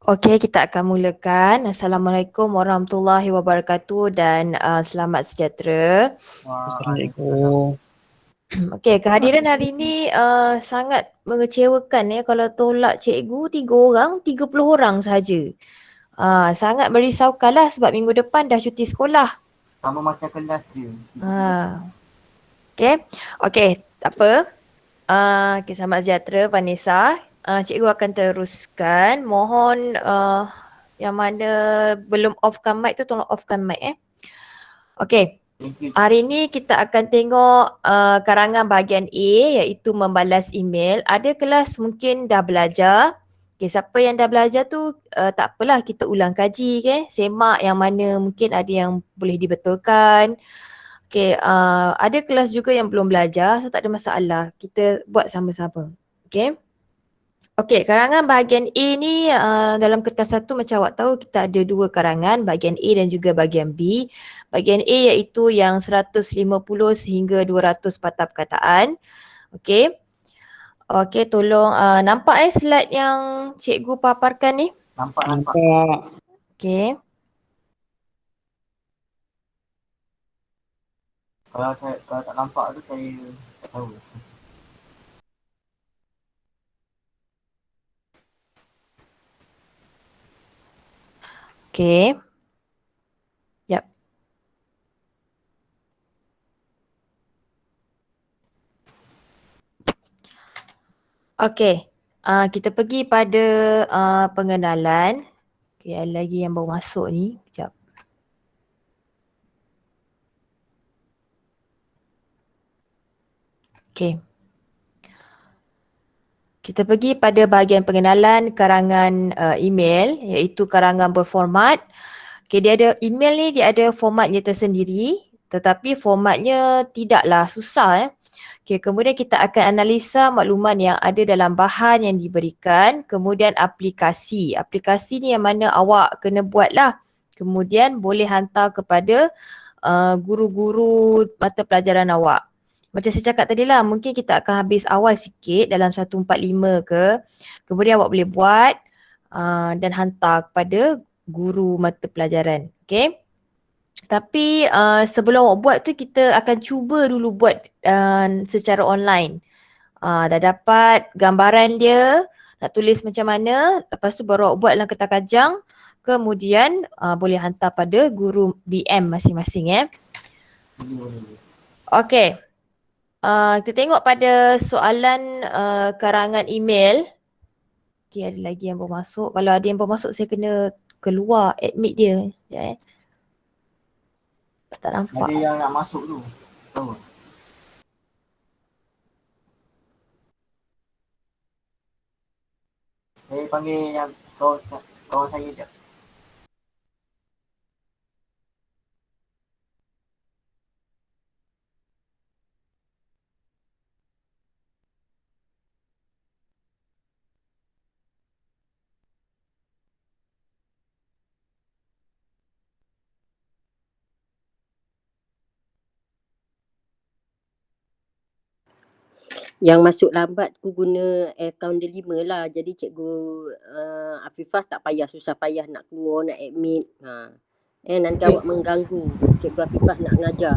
Okey, kita akan mulakan. Assalamualaikum warahmatullahi wabarakatuh dan selamat sejahtera. Assalamualaikum. Okey, kehadiran hari ini sangat mengecewakan ya kalau tolak cikgu 3 orang, 30 orang sahaja. Sangat merisaukanlah sebab minggu depan dah cuti sekolah. Sama macam kelas dia. Okey. Okey, tak apa. Okey, selamat sejahtera Vanessa. Cikgu akan teruskan. Mohon yang mana belum offkan mic tu tolong offkan mic Okey. Hari ini kita akan tengok karangan bahagian A iaitu membalas email. Ada kelas mungkin dah belajar. Okay, siapa yang dah belajar tu tak apalah kita ulang kaji semak yang mana mungkin ada yang boleh dibetulkan. Okay, ada kelas juga yang belum belajar, so tak ada masalah. Kita buat sama-sama. Okay. Okey, karangan bahagian A ni dalam kertas satu macam awak tahu kita ada dua karangan, bahagian A dan juga bahagian B. Bahagian A iaitu yang 150 sehingga 200 patah perkataan. Okey. Okey, tolong nampak slide yang cikgu paparkan ni? Nampak. Okey. Kalau tak nampak tu saya tak tahu. Okey. Jap. Okey. Kita pergi pada pengenalan. Okey, ada lagi yang baru masuk ni. Sekejap. Okey. Kita pergi pada bahagian pengenalan karangan email iaitu karangan berformat. Okey, dia ada email ni dia ada formatnya tersendiri tetapi formatnya tidaklah susah Okey, kemudian kita akan analisa makluman yang ada dalam bahan yang diberikan, kemudian aplikasi. Aplikasi ni yang mana awak kena buatlah. Kemudian boleh hantar kepada guru-guru mata pelajaran awak. Macam saya cakap tadi lah, mungkin kita akan habis awal sikit dalam 145 ke. Kemudian awak boleh buat dan hantar kepada guru mata pelajaran. Okay. Tapi sebelum awak buat tu kita akan cuba dulu buat secara online. Dah dapat gambaran dia, nak tulis macam mana. Lepas tu baru awak buat dalam kertas kajang. Kemudian boleh hantar pada guru BM masing-masing Okay. Kita tengok pada soalan karangan email. Okay, ada lagi yang baru masuk. Kalau ada yang baru masuk, saya kena keluar admit dia. Sekejap tak nampak. Ada yang nak masuk tu. Tahu. Saya panggil yang kawan saya je. Yang masuk lambat aku guna account dia 5 lah. Jadi cikgu Afifah tak payah susah payah nak keluar, nak admit. Nanti awak mengganggu. Cikgu Afifah nak ngajar.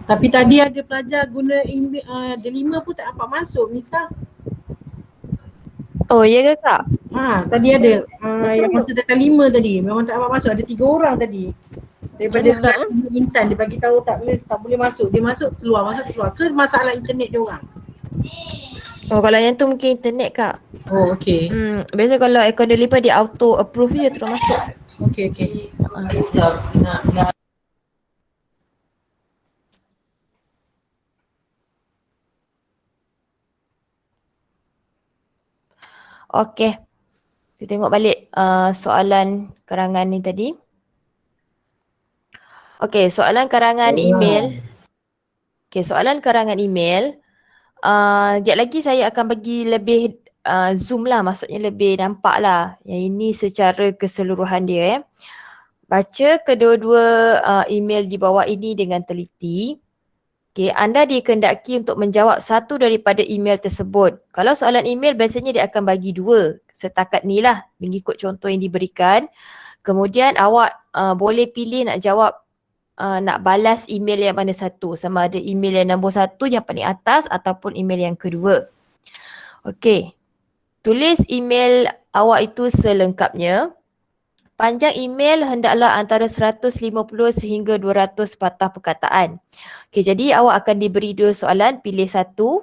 Tapi tadi ada pelajar guna email, dia 5 pun tak dapat masuk, Misal. Oh, ya ke Kak? Tadi ada yang masa data 5 tadi. Memang tak dapat masuk. Ada 3 orang tadi. Daripada kelas Intan dia bagi tahu tak boleh masuk. Dia masuk keluar, masuk keluar. Ke masalah internet dia orang? Oh, kalau yang tu mungkin internet Kak. Oh, okey. Biasa kalau account dia lipat dia auto approve je terus masuk. Okey. Okey. Kita tengok balik soalan karangan ni tadi. Okey, soalan karangan email. Okey, soalan karangan email. Sekejap lagi saya akan bagi lebih zoom lah, maksudnya lebih nampak lah. Yang ini secara keseluruhan dia Baca kedua-dua email di bawah ini dengan teliti. Okay, anda dikehendaki untuk menjawab satu daripada email tersebut. Kalau soalan email biasanya dia akan bagi 2. Setakat ni lah mengikut contoh yang diberikan. Kemudian awak boleh pilih nak jawab, nak balas email yang mana satu. Sama ada email yang nombor 1 yang paling atas ataupun email yang kedua. Okay, tulis email awak itu selengkapnya. Panjang email hendaklah antara 150 sehingga 200 patah perkataan. Okey, jadi awak akan diberi 2 soalan, pilih satu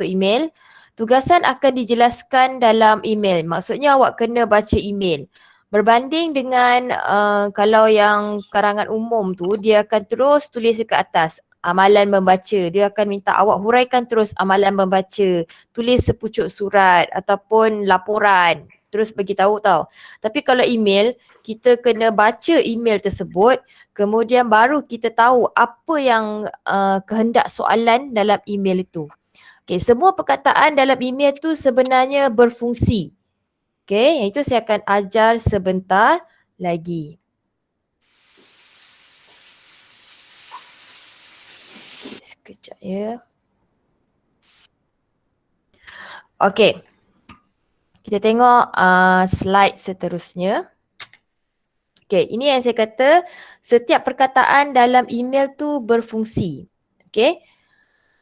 email. Tugasan akan dijelaskan dalam email. Maksudnya awak kena baca email. Berbanding dengan kalau yang karangan umum tu, dia akan terus tulis dekat atas amalan membaca. Dia akan minta awak huraikan terus amalan membaca, tulis sepucuk surat ataupun laporan. Terus bagi tahu tau. Tapi kalau email, kita kena baca email tersebut, kemudian baru kita tahu apa yang kehendak soalan dalam email itu. Okay, semua perkataan dalam email tu sebenarnya berfungsi. Okay, yang itu saya akan ajar sebentar lagi. Sekejap ya. Okay. Kita tengok slide seterusnya. Okay, ini yang saya kata setiap perkataan dalam email tu berfungsi. Okay.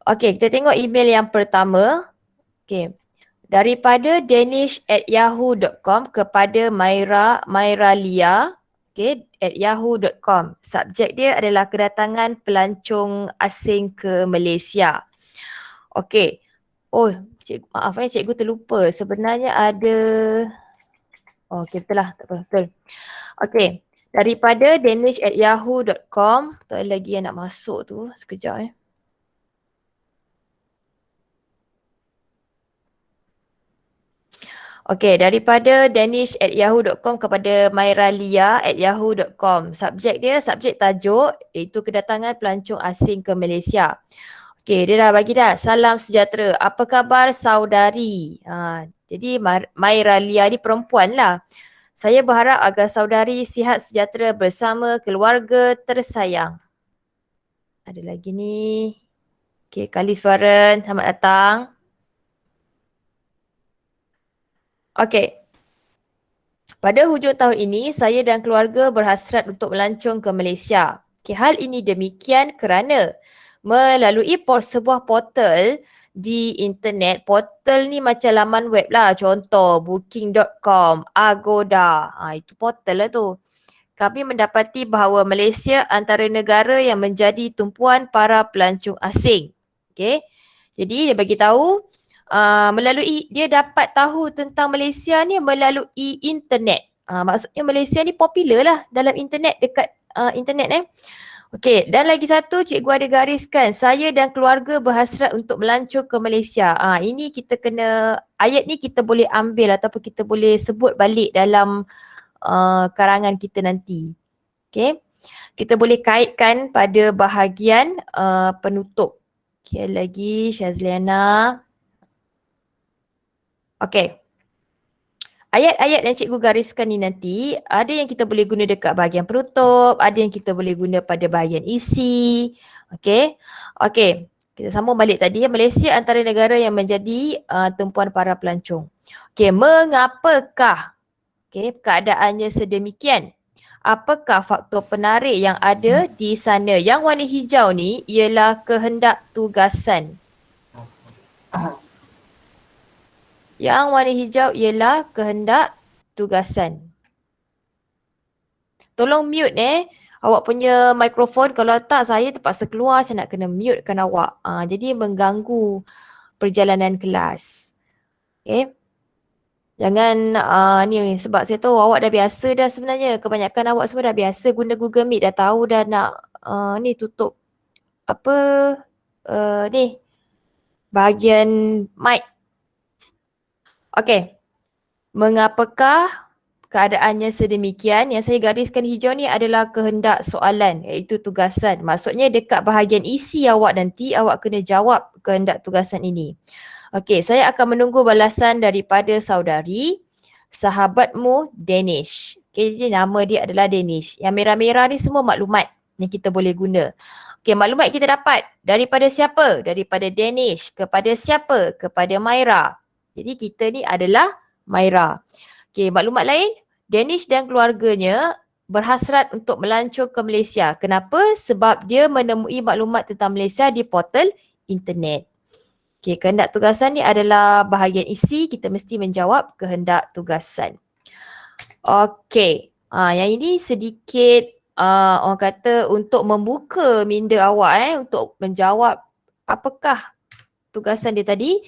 Okay, kita tengok email yang pertama. Okay. Daripada danish@yahoo.com kepada Mairalia, okay, @yahoo.com. Subjek dia adalah kedatangan pelancong asing ke Malaysia. Okay. Oh, maaf cikgu terlupa. Sebenarnya ada... Oh, okay, betul lah. Tak apa, betul. Okay. Daripada danish@yahoo.com. Tak ada lagi yang nak masuk tu. Sekejap . Okay, daripada danish@yahoo.com kepada mairalia@yahoo.com. Subjek dia, subjek tajuk iaitu kedatangan pelancong asing ke Malaysia. Okay, dia dah bagi dah. Salam sejahtera. Apa khabar saudari? Jadi Mairalia ni perempuan lah. Saya berharap agar saudari sihat sejahtera bersama keluarga tersayang. Ada lagi ni. Okay, Khalif Farhan, selamat datang. Okay. Pada hujung tahun ini, saya dan keluarga berhasrat untuk melancong ke Malaysia. Okay, hal ini demikian kerana melalui sebuah portal di internet. Portal ni macam laman web lah. Contoh booking.com, Agoda. Itu portal lah tu. Kami mendapati bahawa Malaysia antara negara yang menjadi tumpuan para pelancong asing. Okay. Jadi dia bagi tahu melalui dia dapat tahu tentang Malaysia ni melalui internet. Maksudnya Malaysia ni popular lah dalam internet, dekat internet . Okey, dan lagi satu cikgu ada gariskan, saya dan keluarga berhasrat untuk melancong ke Malaysia. Ini kita kena, ayat ni kita boleh ambil ataupun kita boleh sebut balik dalam karangan kita nanti. Okey, kita boleh kaitkan pada bahagian penutup. Okey, lagi Syazliana. Okey. Ayat-ayat yang cikgu gariskan ni nanti, ada yang kita boleh guna dekat bahagian penutup, ada yang kita boleh guna pada bahagian isi. Okey. Okey. Kita sambung balik tadi. Malaysia antara negara yang menjadi tumpuan para pelancong. Okey, mengapakah keadaannya sedemikian? Apakah faktor penarik yang ada di sana? Yang warna hijau ni ialah kehendak tugasan. Yang warna hijau ialah kehendak tugasan. Tolong mute awak punya mikrofon. Kalau tak saya terpaksa keluar, saya nak kena mutekan awak. Jadi mengganggu perjalanan kelas. Okay. Jangan ni sebab saya tahu awak dah biasa dah sebenarnya. Kebanyakan awak semua dah biasa guna Google Meet, dah tahu dah nak ni tutup apa ni bahagian mic. Okey. Mengapakah keadaannya sedemikian? Yang saya gariskan hijau ni adalah kehendak soalan, iaitu tugasan. Maksudnya dekat bahagian isi awak nanti, awak kena jawab kehendak tugasan ini. Okey, saya akan menunggu balasan daripada saudari, sahabatmu Danish. Okey, jadi nama dia adalah Danish. Yang merah-merah ni semua maklumat yang kita boleh guna. Okey, maklumat kita dapat daripada siapa? Daripada Danish. Kepada siapa? Kepada Myra. Jadi kita ni adalah Myra. Okey, maklumat lain. Danish dan keluarganya berhasrat untuk melancong ke Malaysia. Kenapa? Sebab dia menemui maklumat tentang Malaysia di portal internet. Okey, kehendak tugasan ni adalah bahagian isi. Kita mesti menjawab kehendak tugasan. Okey, yang ini sedikit orang kata untuk membuka minda awak untuk menjawab apakah tugasan dia tadi.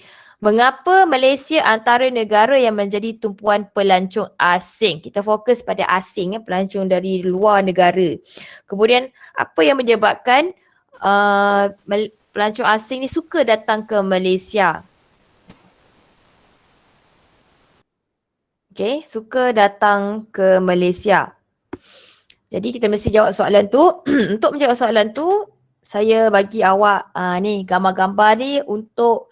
Mengapa Malaysia antara negara yang menjadi tumpuan pelancong asing? Kita fokus pada asing, pelancong dari luar negara. Kemudian apa yang menyebabkan pelancong asing ni suka datang ke Malaysia? Okay, suka datang ke Malaysia. Jadi kita mesti jawab soalan tu. Untuk menjawab soalan tu, saya bagi awak ni gambar-gambar ni untuk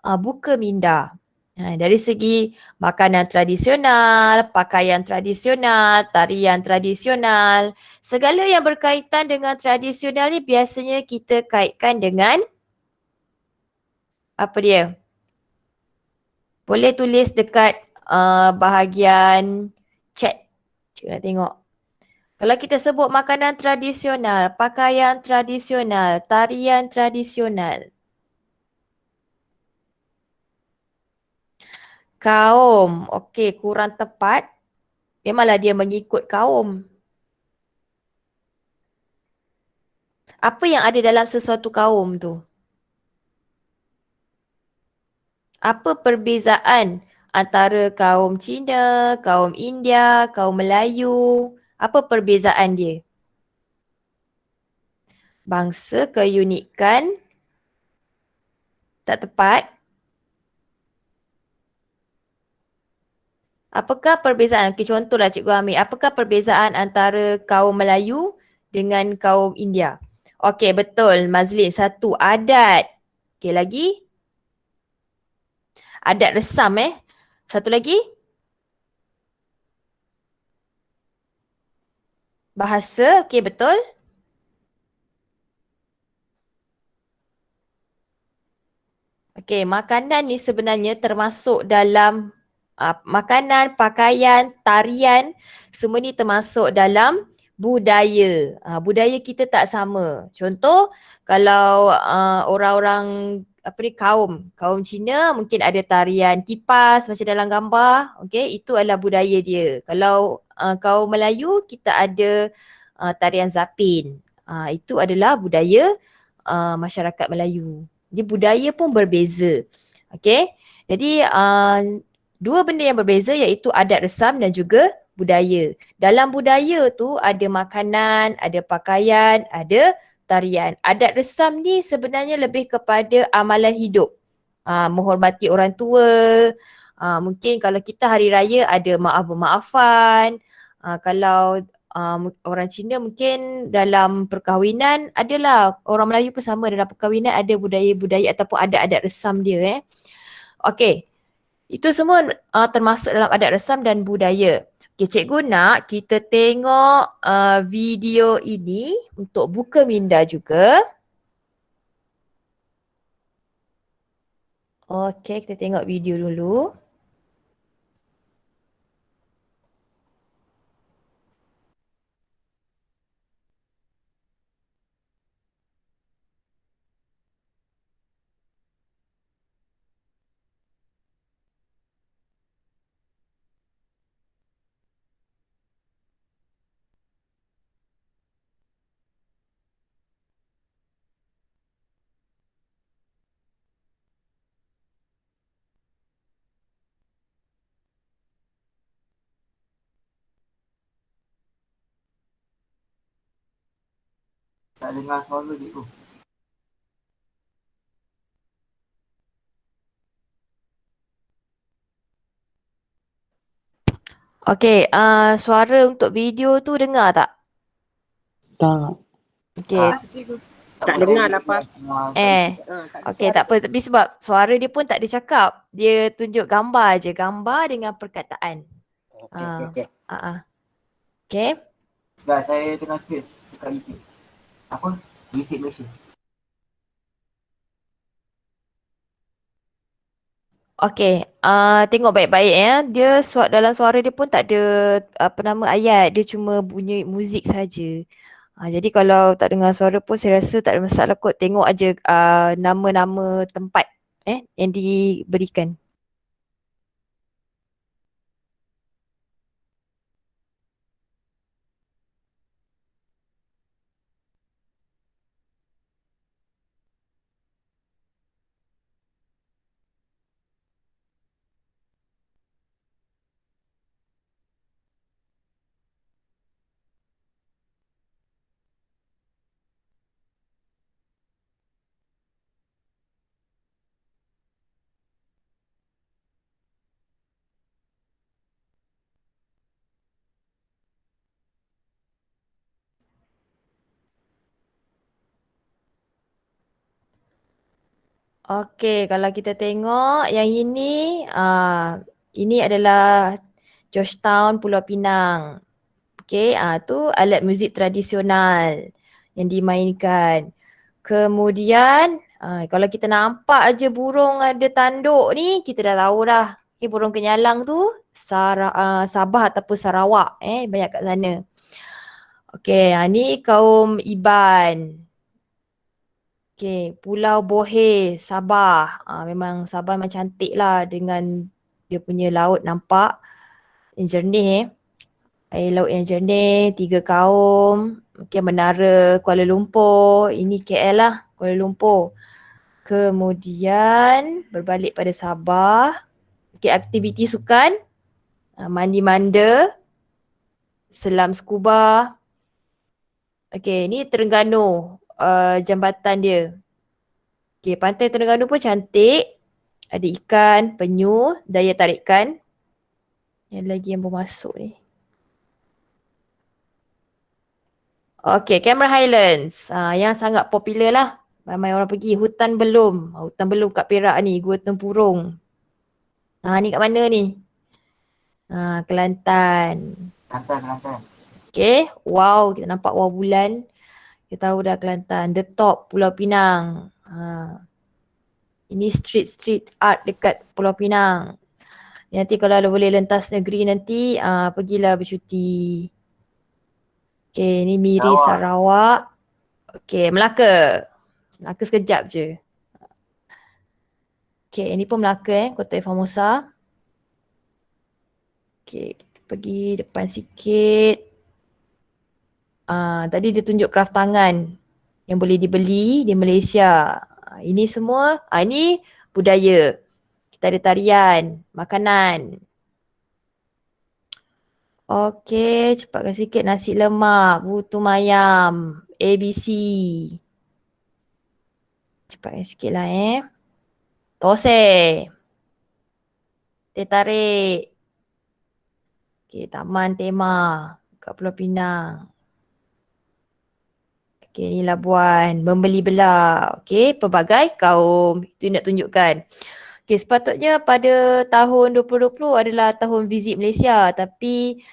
buka minda. Dari segi makanan tradisional, pakaian tradisional, tarian tradisional, segala yang berkaitan dengan tradisional ni biasanya kita kaitkan dengan apa dia? Boleh tulis dekat bahagian chat. Cik nak tengok. Kalau kita sebut makanan tradisional, pakaian tradisional, tarian tradisional. Kaum, okey, kurang tepat. Memanglah dia mengikut kaum. Apa yang ada dalam sesuatu kaum tu? Apa perbezaan antara kaum Cina, kaum India, kaum Melayu? Apa perbezaan dia? Bangsa, keunikan, tak tepat. Apakah perbezaan? Okay, contohlah cikgu ambil. Apakah perbezaan antara kaum Melayu dengan kaum India? Okey, betul. Mazlin, satu, adat. Okey, lagi? Adat resam Satu lagi? Bahasa, okey betul. Okey, makanan ni sebenarnya termasuk dalam makanan, pakaian, tarian, semua ni termasuk dalam budaya. Budaya kita tak sama. Contoh, kalau orang-orang kaum Cina mungkin ada tarian kipas macam dalam gambar, okey, itu adalah budaya dia. Kalau kaum Melayu kita ada tarian zapin. Itu adalah budaya masyarakat Melayu. Jadi budaya pun berbeza. Okey. Jadi dua benda yang berbeza iaitu adat resam dan juga budaya. Dalam budaya tu ada makanan, ada pakaian, ada tarian. Adat resam ni sebenarnya lebih kepada amalan hidup. Menghormati orang tua. Mungkin kalau kita hari raya ada maaf-bermaafan. Kalau orang Cina mungkin dalam perkahwinan adalah, orang Melayu pun sama, dalam perkahwinan ada budaya-budaya ataupun adat-adat resam dia. Okey, itu semua termasuk dalam adat resam dan budaya. Okey, cikgu nak kita tengok video ini untuk buka minda juga. Okey, kita tengok video dulu. Tak dengar suara cikgu. Okey, suara untuk video tu dengar tak? Tak. Okey. Tak dengar lah, Pak. Okey, tak apa. Tapi sebab suara dia pun tak ada cakap. Dia tunjuk gambar je. Gambar dengan perkataan. Okey. Okey. Dah, saya tengah search dekat YouTube. Apa? Visit Malaysia. Okey, tengok baik-baik ya. Dia dalam suara dia pun tak ada apa nama ayat, dia cuma bunyi muzik saja. Jadi kalau tak dengar suara pun saya rasa tak ada masalah kot. Tengok aja nama-nama tempat yang diberikan. Okey, kalau kita tengok yang ini adalah Georgetown Pulau Pinang. Okey, tu alat muzik tradisional yang dimainkan. Kemudian kalau kita nampak aja burung ada tanduk ni, kita dah tahu dah. Okay, burung kenyalang tu Sabah ataupun Sarawak, banyak kat sana. Okey, ni kaum Iban. Okey, Pulau Boheh, Sabah. Memang Sabah memang cantik lah dengan dia punya laut nampak yang jernih. Air laut yang jernih, 3 kaum. Okey, Menara Kuala Lumpur. Ini KL lah, Kuala Lumpur. Kemudian berbalik pada Sabah. Okey, aktiviti sukan. Mandi manda. Selam scuba. Okey, ni Terengganu. Jambatan dia. Okey, pantai Terengganu pun cantik. Ada ikan, penyu, daya tarikan. Yang lagi yang bermasuk ni. Okey, Cameron Highlands. Yang sangat popular lah. Ramai orang pergi. Hutan Belum. Hutan Belum kat Perak ni. Gua Tempurung. Ni kat mana ni? Kelantan. Kelantan. Okay. Wow, kita nampak wow bulan. Kita tahu dah Kelantan. The Top, Pulau Pinang. Ini street art dekat Pulau Pinang. Nanti kalau boleh lentas negeri nanti, pergilah bercuti. Okay, ni Miri Sarawak. Okay, Melaka. Melaka sekejap je. Okay, ini pun Melaka Kota Formosa. Okay, kita pergi depan sikit. Tadi dia tunjuk kraft tangan yang boleh dibeli di Malaysia. Ini semua, ini budaya. Kita ada tarian, makanan. Okey, cepatkan sikit. Nasi lemak, putu mayam, ABC. Cepatkan sikit lah Tosai. Teh tarik. Okey, Taman Tema kat Pulau Pinang. Okey, ni Labuan. Membeli belah. Okey, pelbagai kaum. Itu nak tunjukkan. Okey, sepatutnya pada tahun 2020 adalah tahun visit Malaysia. Tapi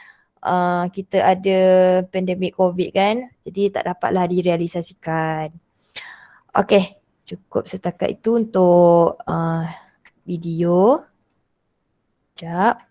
kita ada pandemik COVID kan. Jadi tak dapatlah direalisasikan. Okey, cukup setakat itu untuk video. Sekejap.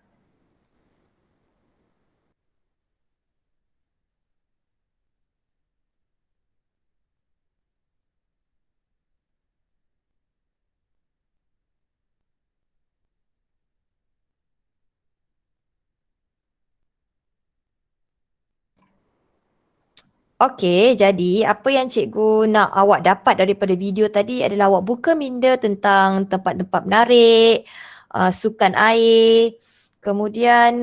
Okey, jadi apa yang cikgu nak awak dapat daripada video tadi adalah awak buka minda tentang tempat-tempat menarik, sukan air. Kemudian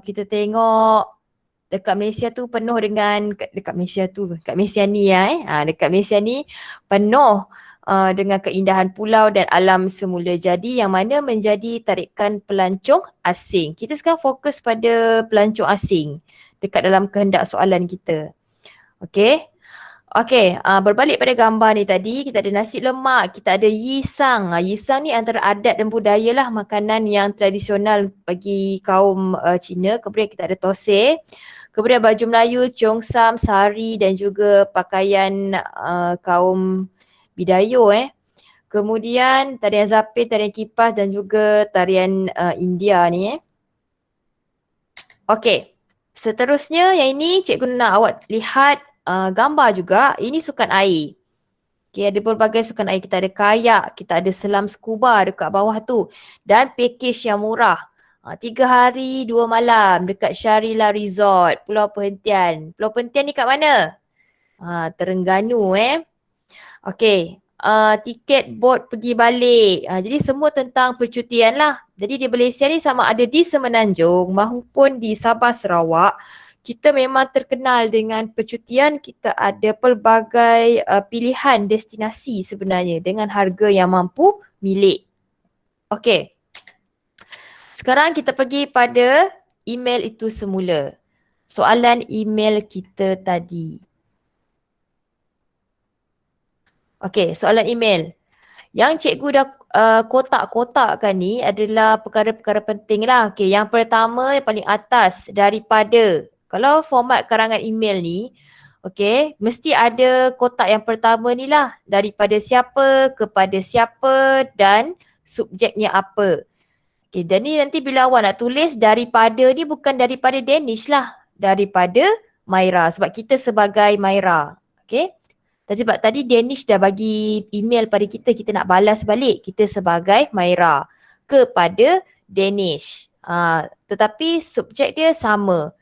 kita tengok dekat Malaysia tu penuh dengan, dekat Malaysia ni dekat Malaysia ni penuh dengan keindahan pulau dan alam semula jadi yang mana menjadi tarikan pelancong asing. Kita sekarang fokus pada pelancong asing dekat dalam kehendak soalan kita. Okey. Okey, berbalik pada gambar ni tadi, kita ada nasi lemak, kita ada yisang. Yisang ni antara adat dan budaya lah, makanan yang tradisional bagi kaum Cina. Kemudian kita ada tosai. Kemudian baju Melayu, cheongsam, sari dan juga pakaian kaum Bidayo. Kemudian tarian zapin, tarian kipas dan juga tarian India ni. Okey, seterusnya yang ini cikgu nak awak lihat gambar juga. Ini sukan air. Okay, ada berbagai sukan air. Kita ada kayak, kita ada selam scuba dekat bawah tu. Dan package yang murah. 3 hari 2 malam dekat Sharila Resort, Pulau Perhentian. Pulau Perhentian ni kat mana? Terengganu Okey. Tiket bot pergi balik. Jadi semua tentang percutian lah. Jadi di Malaysia ni sama ada di Semenanjung maupun di Sabah Sarawak, kita memang terkenal dengan percutian. Kita ada pelbagai pilihan destinasi sebenarnya dengan harga yang mampu milik. Okey. Sekarang kita pergi pada email itu semula. Soalan email kita tadi. Okey, soalan email. Yang cikgu dah kotak-kotakkan ni adalah perkara-perkara penting lah. Okey, yang pertama yang paling atas, daripada. Kalau format karangan email ni, okey, mesti ada kotak yang pertama ni lah. Daripada siapa, kepada siapa dan subjeknya apa. Okey, dan ni nanti bila awak nak tulis daripada ni bukan daripada Danish lah. Daripada Maira sebab kita sebagai Maira. Okey. Sebab tadi Danish dah bagi email pada kita, kita nak balas balik. Kita sebagai Maira kepada Danish. Tetapi subjek dia sama.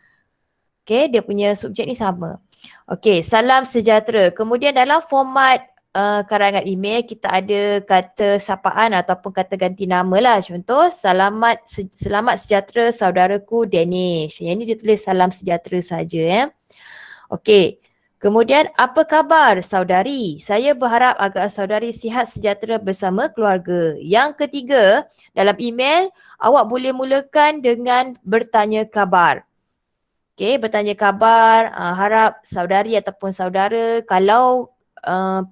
Okay, dia punya subjek ni sama. Okay, salam sejahtera. Kemudian dalam format karangan email kita ada kata sapaan ataupun kata ganti nama lah. Contoh, selamat sejahtera saudaraku Danish. Yang ni dia tulis salam sejahtera saja. Okay. Kemudian, apa khabar saudari? Saya berharap agar saudari sihat sejahtera bersama keluarga. Yang ketiga, dalam email, awak boleh mulakan dengan bertanya khabar. Okay, bertanya khabar, harap saudari ataupun saudara, kalau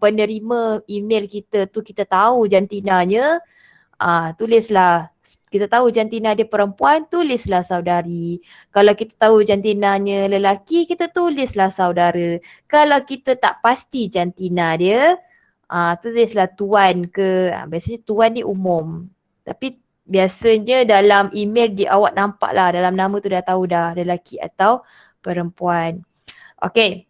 penerima email kita tu kita tahu jantinanya, tulislah. Kita tahu jantina dia perempuan, tulislah saudari. Kalau kita tahu jantinanya lelaki, kita tulislah saudara. Kalau kita tak pasti jantina dia, tulislah tuan ke. Biasanya tuan ni umum. Tapi biasanya dalam email awak nampak lah, dalam nama tu dah tahu dah lelaki atau perempuan. Okey.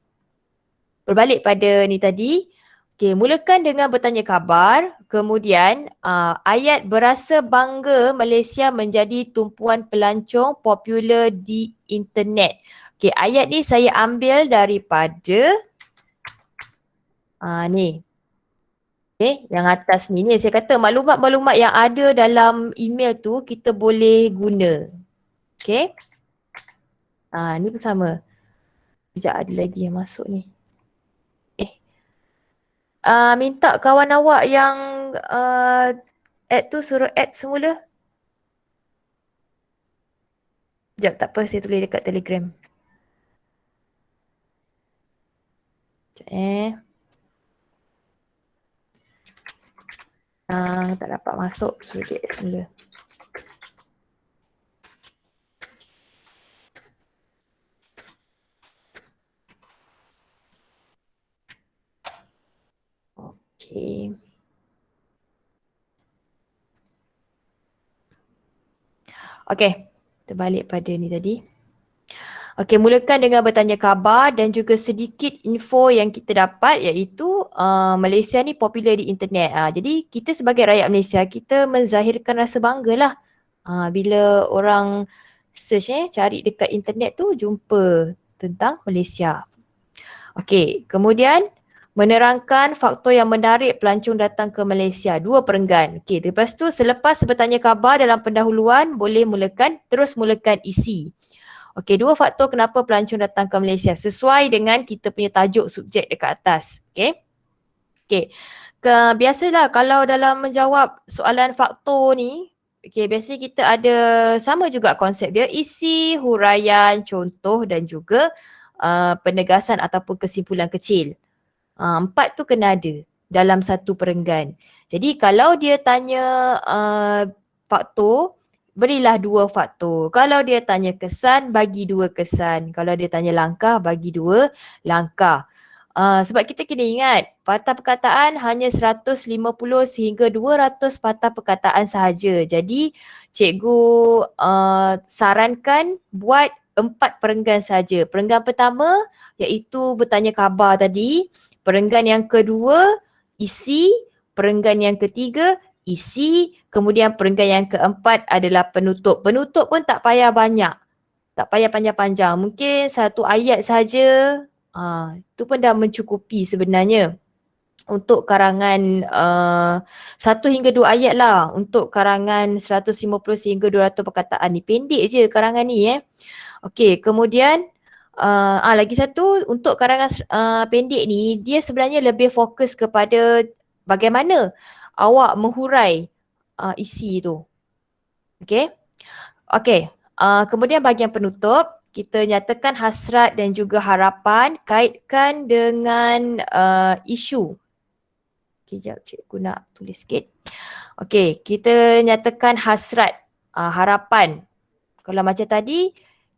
Berbalik pada ni tadi. Okey, mulakan dengan bertanya khabar. Kemudian ayat berasa bangga Malaysia menjadi tumpuan pelancong popular di internet. Okey, ayat ni saya ambil daripada ni. Okey, yang atas ni. Ni saya kata maklumat-maklumat yang ada dalam email tu kita boleh guna. Okey. Ni pun sama. Sekejap ada lagi yang masuk ni. Minta kawan awak yang add tu suruh add semula. Sekejap, tak apa, saya tulis dekat Telegram. Sekejap tak dapat masuk, suruh dia add semula. Okay. Okay, kita balik pada ni tadi. Okay, mulakan dengan bertanya khabar dan juga sedikit info yang kita dapat iaitu Malaysia ni popular di internet. Jadi kita sebagai rakyat Malaysia, kita menzahirkan rasa bangga lah. Bila orang search cari dekat internet tu jumpa tentang Malaysia. Okay, kemudian menerangkan faktor yang menarik pelancong datang ke Malaysia. 2 perenggan. Okey, lepas tu selepas bertanya khabar dalam pendahuluan, boleh mulakan isi. Okey, 2 faktor kenapa pelancong datang ke Malaysia sesuai dengan kita punya tajuk subjek dekat atas. Okey. Okey. Biasalah kalau dalam menjawab soalan faktor ni, okey, biasanya kita ada sama juga konsep dia, isi, huraian, contoh dan juga penegasan ataupun kesimpulan kecil. Empat tu kena ada dalam satu perenggan. Jadi kalau dia tanya faktor, berilah 2 faktor. Kalau dia tanya kesan, bagi 2 kesan. Kalau dia tanya langkah, bagi 2 langkah. Sebab kita kena ingat, patah perkataan hanya 150 sehingga 200 patah perkataan sahaja. Jadi cikgu sarankan buat 4 perenggan saja. Perenggan pertama iaitu bertanya khabar tadi. Perenggan yang kedua, isi. Perenggan yang ketiga, isi. Kemudian perenggan yang keempat adalah penutup. Penutup pun tak payah banyak. Tak payah panjang-panjang. Mungkin 1 ayat saja. Itu pun dah mencukupi sebenarnya. Untuk karangan 1 hingga 2 ayat lah. Untuk karangan 150 sehingga 200 perkataan ni. Pendek je karangan ni Okey, kemudian lagi satu, untuk karangan pendek ni, dia sebenarnya lebih fokus kepada bagaimana awak menghurai isi tu. Okey. Kemudian bahagian penutup, kita nyatakan hasrat dan juga harapan, kaitkan dengan isu. Okey, sekejap cikgu nak tulis sikit. Okey, kita nyatakan hasrat, harapan. Kalau macam tadi,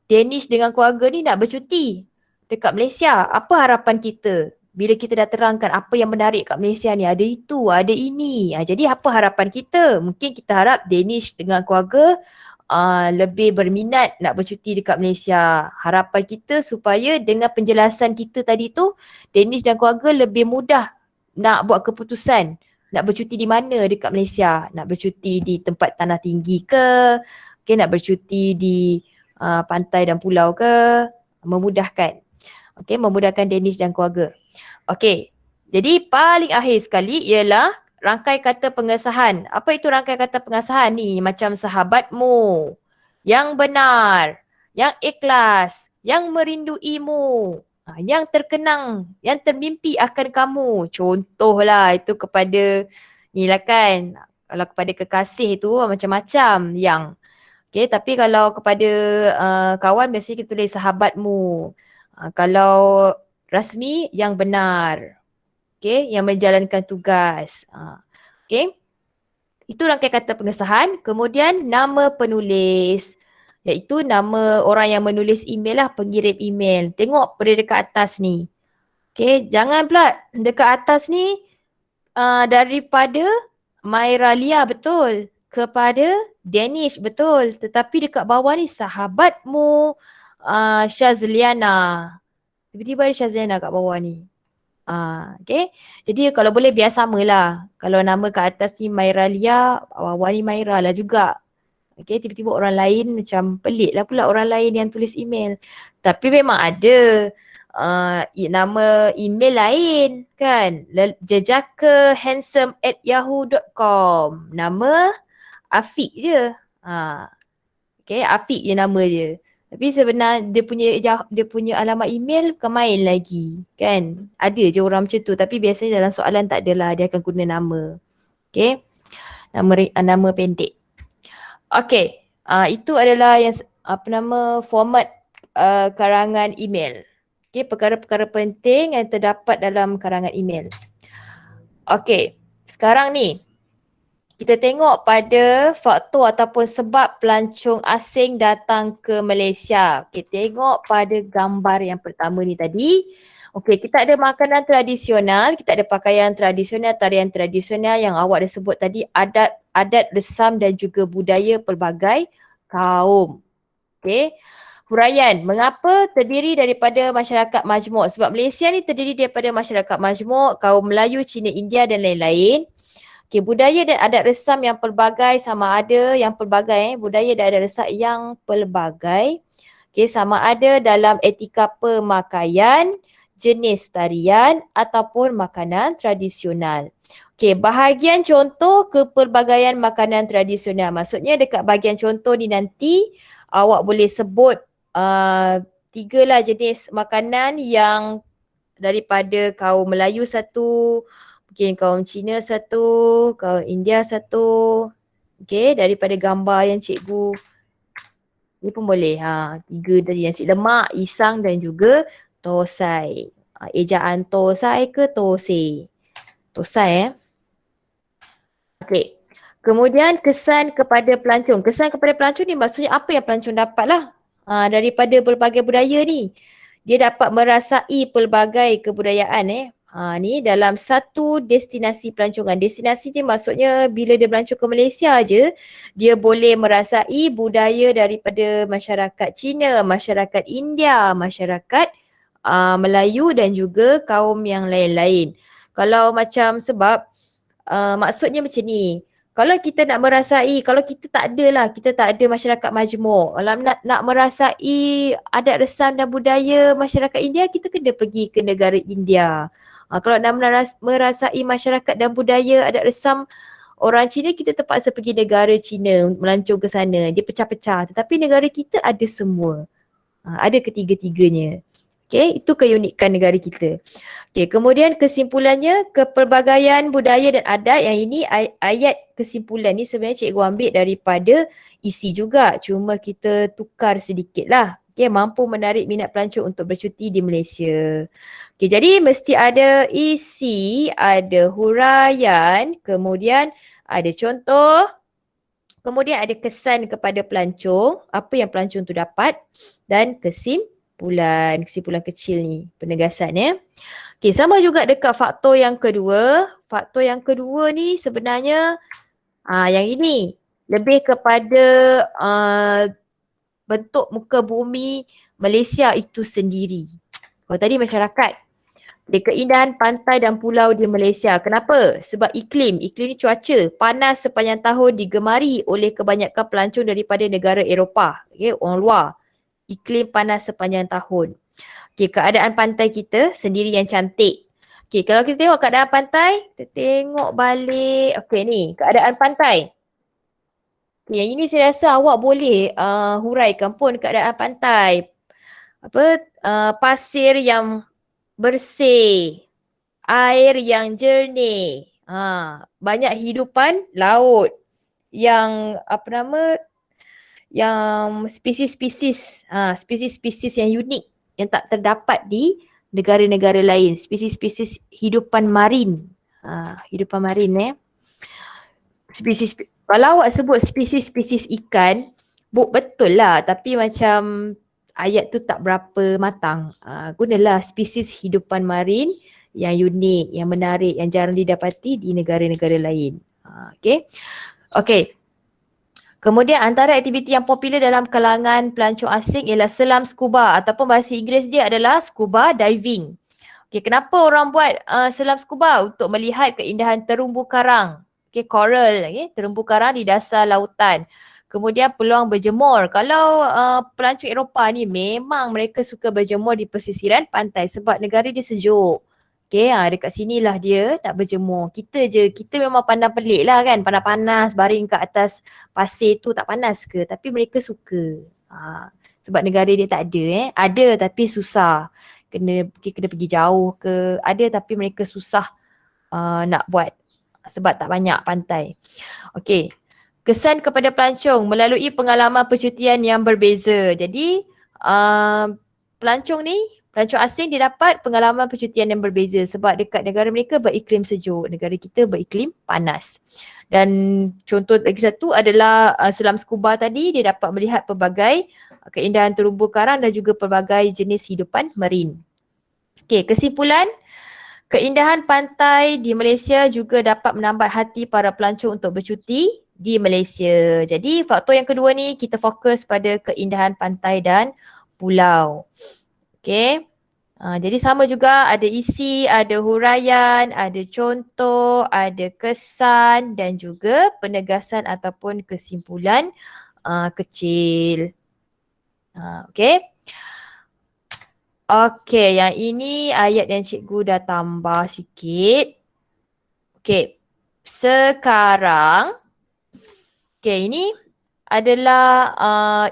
Danish dengan keluarga ni nak bercuti dekat Malaysia. Apa harapan kita? Bila kita dah terangkan apa yang menarik kat Malaysia ni, ada itu, ada ini. Jadi apa harapan kita? Mungkin kita harap Danish dengan keluarga lebih berminat nak bercuti dekat Malaysia. Harapan kita supaya dengan penjelasan kita tadi tu, Danish dan keluarga lebih mudah nak buat keputusan. Nak bercuti di mana dekat Malaysia? Nak bercuti di tempat tanah tinggi ke? Nak bercuti di pantai dan pulau ke? Memudahkan. Memudahkan Danish dan keluarga. Jadi paling akhir sekali ialah rangkai kata pengesahan. Apa itu rangkai kata pengesahan ni? Macam sahabatmu, yang benar, yang ikhlas, yang merinduimu, yang terkenang, yang termimpi akan kamu. Contohlah itu kepada ni lah kan. Kalau kepada kekasih tu macam-macam yang. Tapi kalau kepada kawan biasanya kita tulis sahabatmu. Kalau rasmi, yang benar. Yang menjalankan tugas. Itu rangkai kata pengesahan. Kemudian nama penulis, iaitu nama orang yang menulis email lah, pengirim email. Tengok pada dekat atas ni. Jangan pula dekat atas ni daripada Mairalia, betul. Kepada Danish, betul. Tetapi dekat bawah ni sahabatmu Shazliana. Tiba-tiba ada Shazliana kat bawah ni. Jadi kalau boleh biar samalah. Kalau nama kat atas ni Mairalia, bawah ni Maira lah juga. Tiba-tiba orang lain macam pelik lah pula orang lain yang tulis email. Tapi memang ada nama email lain kan. jejakahandsome@yahoo.com. Nama Afiq je. Afiq je nama dia. Tapi sebenarnya dia punya alamat email bukan main lagi kan. Ada je orang macam tu, tapi biasanya dalam soalan tak adalah, dia akan guna nama. Nama pendek. Itu adalah yang format karangan email. Perkara-perkara penting yang terdapat dalam karangan email. Sekarang ni kita tengok pada faktor ataupun sebab pelancong asing datang ke Malaysia. Tengok pada gambar yang pertama ni tadi. Kita ada makanan tradisional, kita ada pakaian tradisional, tarian tradisional yang awak dah sebut tadi, adat, resam dan juga budaya pelbagai kaum. Huraian, mengapa terdiri daripada masyarakat majmuk? Sebab Malaysia ni terdiri daripada masyarakat majmuk, kaum Melayu, Cina, India dan lain-lain. Budaya dan adat resam yang pelbagai, sama ada yang pelbagai, budaya dan adat resam yang pelbagai. Sama ada dalam etika pemakaian, jenis tarian ataupun makanan tradisional. Bahagian contoh kepelbagaian makanan tradisional. Maksudnya dekat bahagian contoh ni nanti awak boleh sebut 3 lah jenis makanan yang daripada kaum Melayu satu, mungkin kaum Cina satu, kaum India satu. Daripada gambar yang cikgu ni pun boleh. 3 tadi, nasi lemak, isang dan juga tosai. Ejaan tosai ke tosai? Tosai Okey. Kemudian kesan kepada pelancong. Kesan kepada pelancong ni maksudnya apa yang pelancong dapat lah daripada pelbagai budaya ni. Dia dapat merasai pelbagai kebudayaan ni dalam satu destinasi pelancongan. Destinasi ni maksudnya bila dia melancong ke Malaysia je, dia boleh merasai budaya daripada masyarakat Cina, masyarakat India, masyarakat Melayu dan juga kaum yang lain-lain. Kalau macam sebab maksudnya macam ni. Kalau kita nak merasai, kalau kita tak ada masyarakat majmuk. Kalau nak merasai adat resam dan budaya masyarakat India, kita kena pergi ke negara India. Kalau nak merasai masyarakat dan budaya adat resam orang Cina, kita terpaksa pergi negara Cina, melancong ke sana. Dia pecah-pecah. Tetapi negara kita ada semua. Ada ketiga-tiganya. Okay, itu keunikan negara kita. Okay, kemudian kesimpulannya, kepelbagaian budaya dan adat, yang ini ayat kesimpulan ni sebenarnya cikgu ambil daripada isi juga. Cuma kita tukar sedikit lah. Okay, mampu menarik minat pelancong untuk bercuti di Malaysia. Okay, jadi mesti ada isi, ada huraian, kemudian ada contoh, kemudian ada kesan kepada pelancong, apa yang pelancong tu dapat, dan kesimpulan kecil ni, penegasan ya. Okey, sama juga dekat faktor yang kedua. Faktor yang kedua ni sebenarnya yang ini lebih kepada bentuk muka bumi Malaysia itu sendiri. Kalau tadi masyarakat, keindahan pantai dan pulau di Malaysia. Kenapa? Sebab iklim ni cuaca panas sepanjang tahun digemari oleh kebanyakan pelancong daripada negara Eropah, orang luar. Iklim panas sepanjang tahun. Okay, keadaan pantai kita sendiri yang cantik. Okay, kalau kita tengok keadaan pantai, kita tengok balik. Okay, ni keadaan pantai. Okay, yang ini saya rasa awak boleh huraikan pun keadaan pantai. Pasir yang bersih, air yang jernih, banyak hidupan laut yang yang spesies-spesies yang unik yang tak terdapat di negara-negara lain, spesies-spesies hidupan marin. Hidupan marin spesies, kalau awak sebut spesies-spesies ikan, betul lah, tapi macam ayat tu tak berapa matang. Gunalah spesies hidupan marin yang unik, yang menarik, yang jarang didapati di negara-negara lain. Okey. Kemudian antara aktiviti yang popular dalam kalangan pelancong asing ialah selam scuba, ataupun bahasa Inggeris dia adalah scuba diving. Okey, kenapa orang buat selam scuba? Untuk melihat keindahan terumbu karang. Coral, terumbu karang di dasar lautan. Kemudian peluang berjemur. Kalau pelancong Eropah ni memang mereka suka berjemur di pesisiran pantai sebab negara dia sejuk. Dekat sinilah dia nak berjemur. Kita memang pandang pelik lah kan. Panas-panas baring kat atas pasir tu, tak panas ke? Tapi mereka suka. Sebab negara dia tak ada Ada tapi susah. Kena pergi jauh ke. Ada tapi mereka susah nak buat sebab tak banyak pantai. Okey. Kesan kepada pelancong melalui pengalaman percutian yang berbeza. Jadi pelancong asing dia dapat pengalaman percutian yang berbeza sebab dekat negara mereka beriklim sejuk, negara kita beriklim panas. Dan contoh lagi satu adalah selam scuba tadi, dia dapat melihat pelbagai keindahan terumbu karang dan juga pelbagai jenis hidupan marin. Okey, kesimpulan, keindahan pantai di Malaysia juga dapat menambat hati para pelancong untuk bercuti di Malaysia. Jadi faktor yang kedua ni kita fokus pada keindahan pantai dan pulau. Okey. Jadi sama juga, ada isi, ada huraian, ada contoh, ada kesan dan juga penegasan ataupun kesimpulan kecil. Okey. Okey, yang ini ayat yang cikgu dah tambah sikit. Okey. Sekarang ini adalah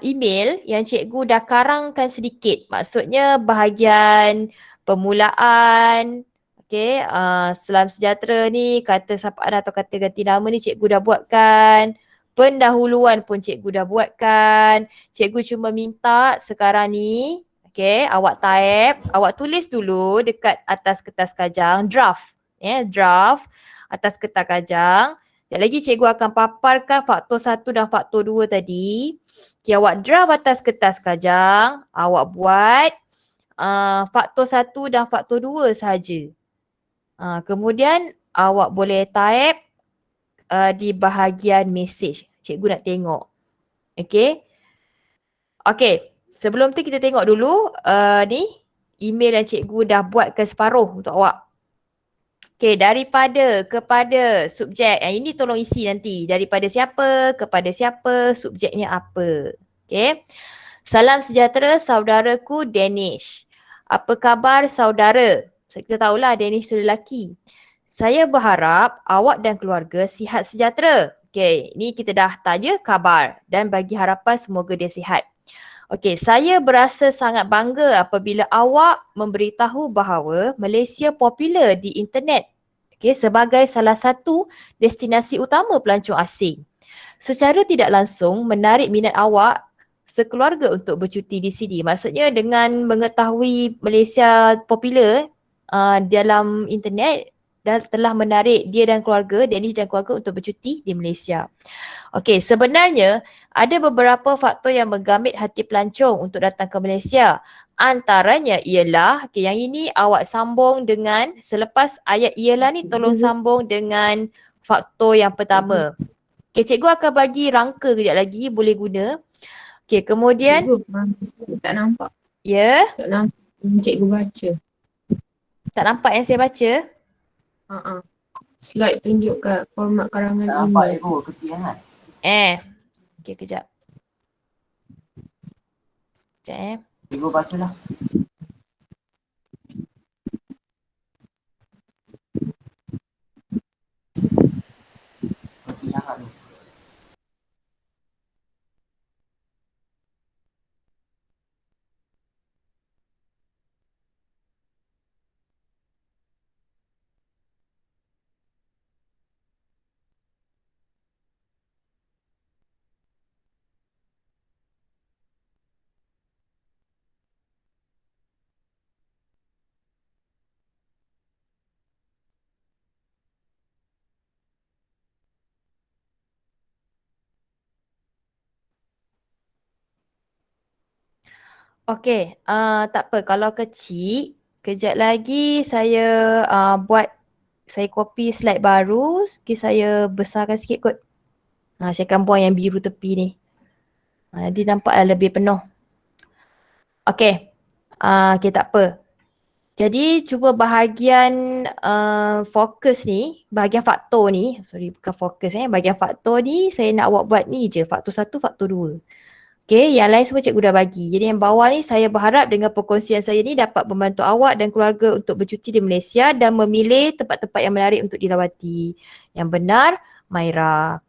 email yang cikgu dah karangkan sedikit. Maksudnya bahagian permulaan, salam sejahtera ni, kata sapaan atau kata ganti nama ni cikgu dah buatkan. Pendahuluan pun cikgu dah buatkan. Cikgu cuma minta sekarang ni, Okay, awak type, awak tulis dulu dekat atas kertas kajang, draft. Draft atas kertas kajang. Sekejap lagi cikgu akan paparkan faktor 1 dan faktor 2 tadi. Okay, awak draft atas kertas kajang, awak buat faktor 1 dan faktor 2 sahaja. Kemudian awak boleh type di bahagian message. Cikgu nak tengok. Okay. Okay. Sebelum tu kita tengok dulu ni email yang cikgu dah buatkan separuh untuk awak. Okay, daripada kepada subjek. Yang ini tolong isi nanti. Daripada siapa kepada siapa, subjeknya apa. Okay. Salam sejahtera saudaraku Danish. Apa khabar saudara? Kita tahulah Danish tu lelaki. Saya berharap awak dan keluarga sihat sejahtera. Okay, ni kita dah tanya khabar dan bagi harapan semoga dia sihat. Okey, saya berasa sangat bangga apabila awak memberitahu bahawa Malaysia popular di internet sebagai salah satu destinasi utama pelancong asing. Secara tidak langsung menarik minat awak sekeluarga untuk bercuti di sini. Maksudnya dengan mengetahui Malaysia popular dalam internet telah menarik dia dan keluarga, Danish dan keluarga untuk bercuti di Malaysia. Okey, sebenarnya ada beberapa faktor yang menggamit hati pelancong untuk datang ke Malaysia. Antaranya ialah, yang ini awak sambung dengan, selepas ayat ialah ni tolong sambung dengan faktor yang pertama. Okey, cikgu akan bagi rangka kejap lagi, boleh guna. Okey, kemudian. Cikgu, tak nampak. Ya? Tak nampak cikgu baca. Tak nampak yang saya baca? Slide tunjuk kat format karangan Tak nampak email. ego kecil sangat. Okey, kejap. Kejap Ego bacalah. Kecil sangat tu. Okey, tak apa. Kalau kecil, kejap lagi saya saya copy slide baru. Okay, saya besarkan sikit kot. Saya akan buang yang biru tepi ni. Nanti nampaklah lebih penuh. Okey, okay, tak apa. Jadi cuba bahagian fokus ni, bahagian faktor ni, bukan fokus bahagian faktor ni saya nak awak buat ni je, faktor 1, faktor 2. Okay, yang lain semua cikgu dah bagi. Jadi yang bawah ni saya berharap dengan perkongsian saya ni dapat membantu awak dan keluarga untuk bercuti di Malaysia dan memilih tempat-tempat yang menarik untuk dilawati. Yang benar, Maira.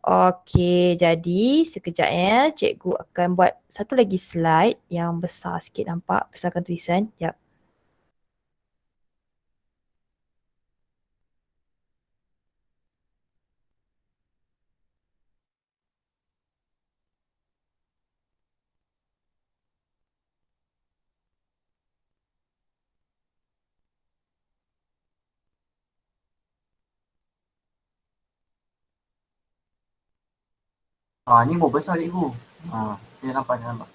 Okey, jadi sekejap cikgu akan buat satu lagi slide yang besar sikit nampak, besarkan tulisan. Yap. Ni pun besar cikgu. Saya nampak.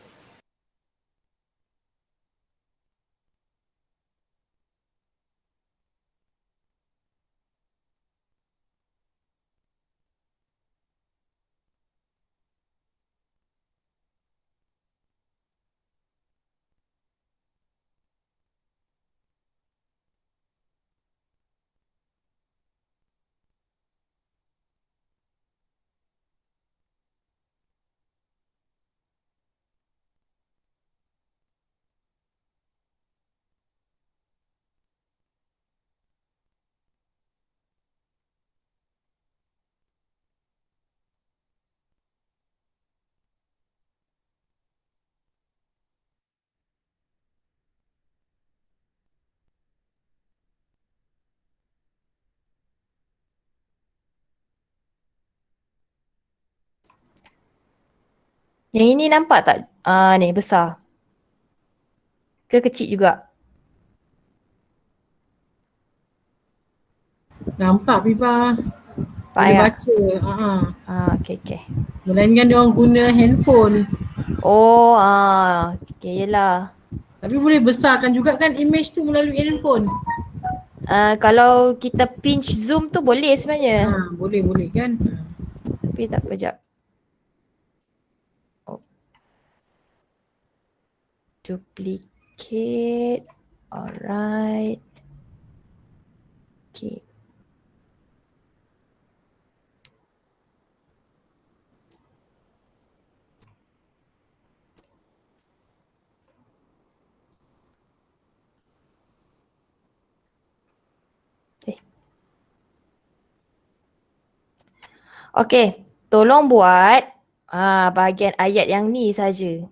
Yang ini nampak tak? Ni besar. Ke kecil juga? Nampak Pipa. Pak Boleh ya? baca. Okay. Melainkan dia orang guna handphone. Oh, okay, yelah. Tapi boleh besarkan juga kan image tu melalui handphone. Kalau kita pinch zoom tu boleh sebenarnya. Boleh kan. Tapi tak apa, jap. Oh. Duplicate. Alright. Okay. Okay, tolong buat bahagian ayat yang ni saja.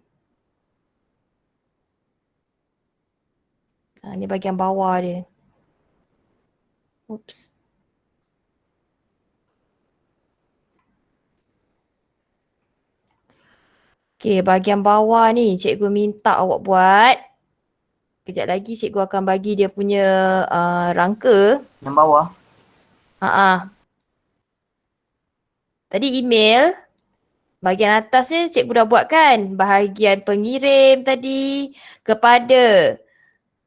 Ni bahagian bawah dia. Oops. Okay, bahagian bawah ni cikgu minta awak buat. Kejap lagi cikgu akan bagi dia punya rangka. Yang bawah. Tadi email. Bahagian atas ni cikgu dah buat kan? Bahagian pengirim tadi. Kepada.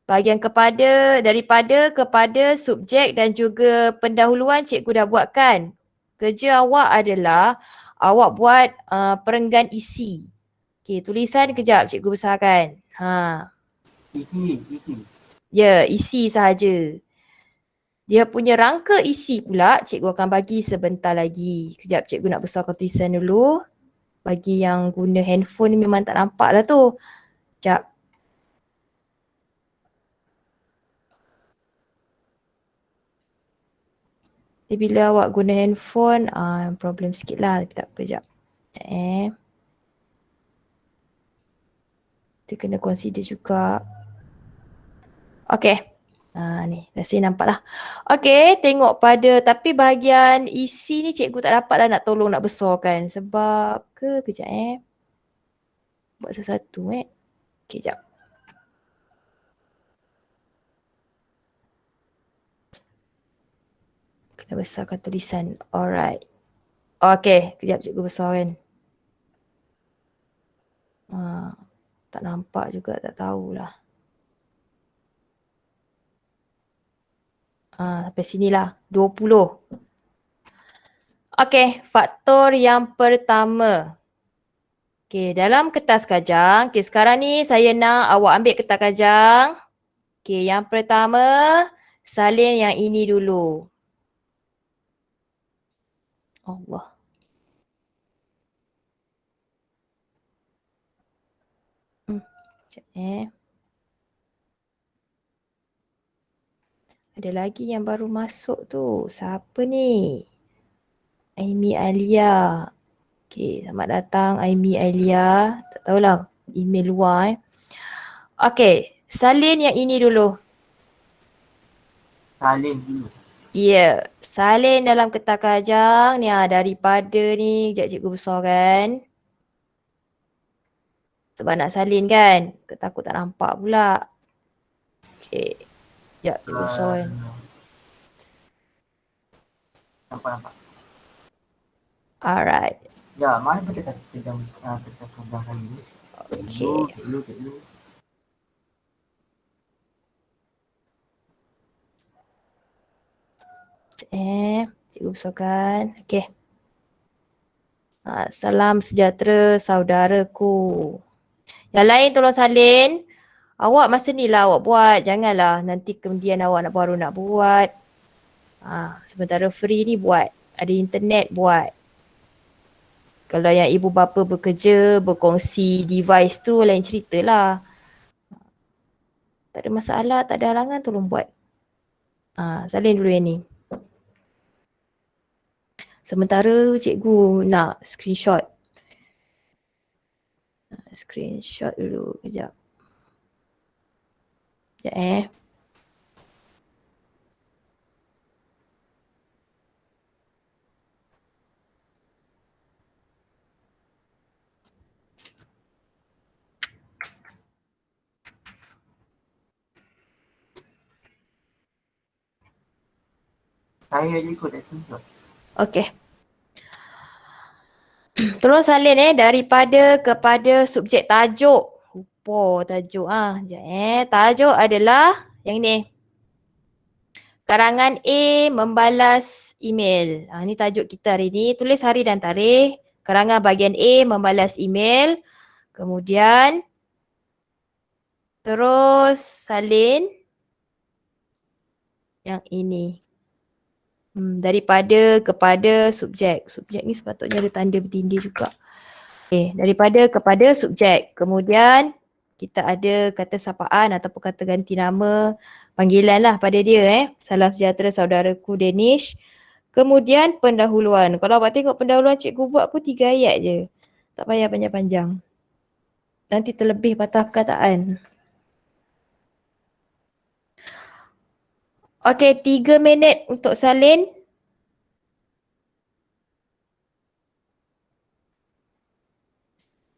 Bahagian kepada, daripada, kepada, subjek dan juga pendahuluan cikgu dah buat kan? Kerja awak adalah awak buat perenggan isi. Okay, tulisan kejap cikgu besarkan. Isi. Ya, isi sahaja. Dia punya rangka isi pula cikgu akan bagi sebentar lagi. Kejap cikgu nak besarkan tulisan dulu. Bagi yang guna handphone ni memang tak nampak lah tu. Sekejap. Jadi bila awak guna handphone, problem sikit lah. Tak apa, sekejap. Kita kena consider juga. Okay. Ni, rasa nampak lah. Okay, tengok pada. Tapi bahagian isi ni cikgu tak dapat lah nak tolong nak besarkan. Sebab ke, kejap buat sesuatu Okay, sekejap. Kena besarkan tulisan. Alright. Okay, kejap cikgu besarkan. Tak nampak juga, tak tahulah. Sampai sinilah. 20. Okay, faktor yang pertama. Okay, dalam kertas kajang. Okay, sekarang ni saya nak awak ambil kertas kajang. Okay, yang pertama, salin yang ini dulu. Allah. Sekejap Ada lagi yang baru masuk tu. Siapa ni? Aimi Alia. Okay, selamat datang Aimi Alia. Tak tahulah, email luar Okay, salin yang ini dulu. Salin dulu. Ya, salin dalam kertas kajang ni daripada ni. Sekejap cikgu besarkan. Sebab nak salin kan. Takut tak nampak pula. Okay. Sekejap cikgu besarkan. Nampak. Alright. Ya, mana kertas kajang ni? Cikgu. Cikgu besarkan. Okay. Salam sejahtera saudaraku. Yang lain tolong salin. Awak masa ni lah awak buat. Janganlah nanti kemudian awak baru nak buat. Sementara free ni buat. Ada internet buat. Kalau yang ibu bapa bekerja, berkongsi device tu lain cerita lah. Tak ada masalah, tak ada halangan, tolong buat. Salin dulu yang ni. Sementara cikgu nak screenshot. Screenshot dulu, kejap. Sekejap Saya je ikut tak tunjuk. Okey. Tolong salin daripada kepada subjek tajuk. Lupa tajuk Sekejap Tajuk adalah yang ni. Karangan A membalas email. Ni tajuk kita hari ni. Tulis hari dan tarikh. Karangan bahagian A membalas email. Kemudian terus salin yang ini. Daripada kepada subjek. Subjek ni sepatutnya ada tanda bertindih juga. Okay, daripada kepada subjek. Kemudian kita ada kata sapaan ataupun kata ganti nama, panggilan lah pada dia. Salam sejahtera saudaraku Danish. Kemudian pendahuluan. Kalau awak tengok pendahuluan cikgu buat pun 3 ayat je. Tak payah panjang-panjang. Nanti terlebih patah perkataan. Okey, 3 minit untuk salin.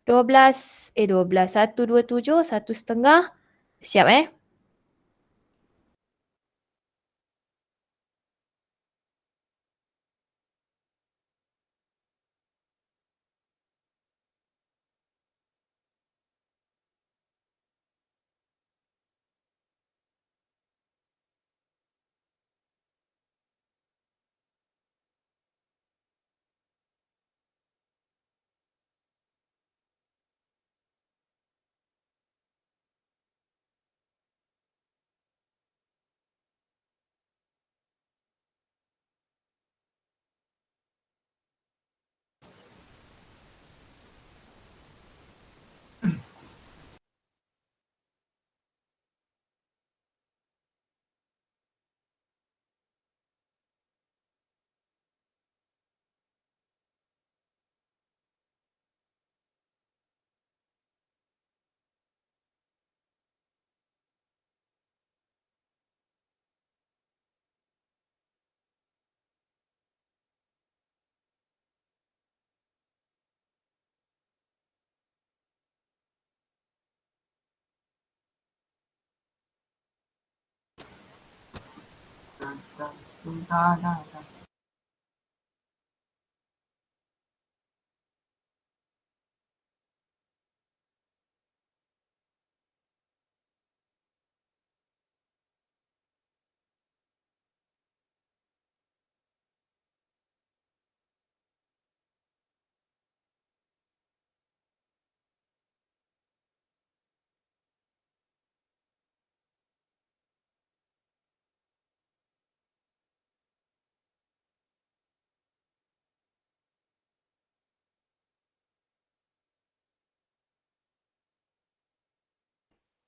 Dua belas, 127, 1.5. Siap Dah.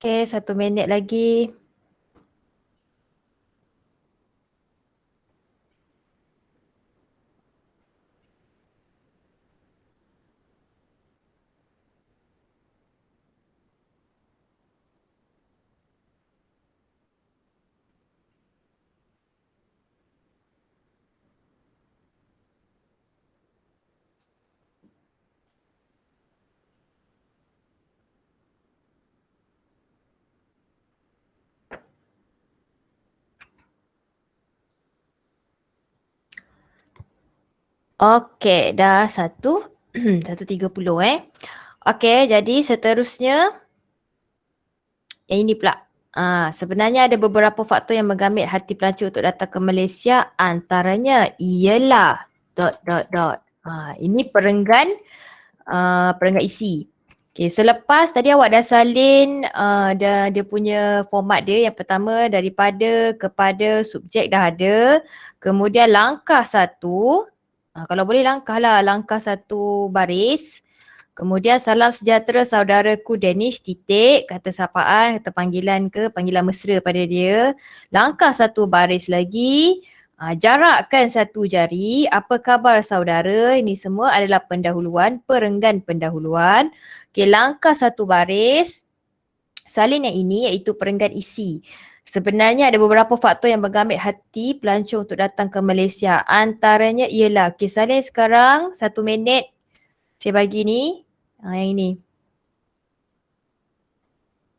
Okey, 1 minit lagi. Okey, dah 1.30 Okey, jadi seterusnya yang ini pula. Sebenarnya ada beberapa faktor yang menggamit hati pelancong untuk datang ke Malaysia. Antaranya ialah ... Ini perenggan isi. Okay, selepas tadi awak dah salin dia punya format dia. Yang pertama daripada kepada subjek dah ada. Kemudian langkah 1. Kalau boleh langkah 1 baris. Kemudian salam sejahtera saudaraku Danish titik. Kata sapaan, kata panggilan panggilan mesra pada dia. Langkah 1 baris lagi. Jarakkan 1 jari. Apa khabar saudara? Ini semua adalah pendahuluan, perenggan pendahuluan. Okey, langkah 1 baris. Salin yang ini iaitu perenggan isi. Sebenarnya ada beberapa faktor yang menggamit hati pelancong untuk datang ke Malaysia. Antaranya ialah, okey, salin sekarang 1 minit. Saya bagi ni. Yang ini.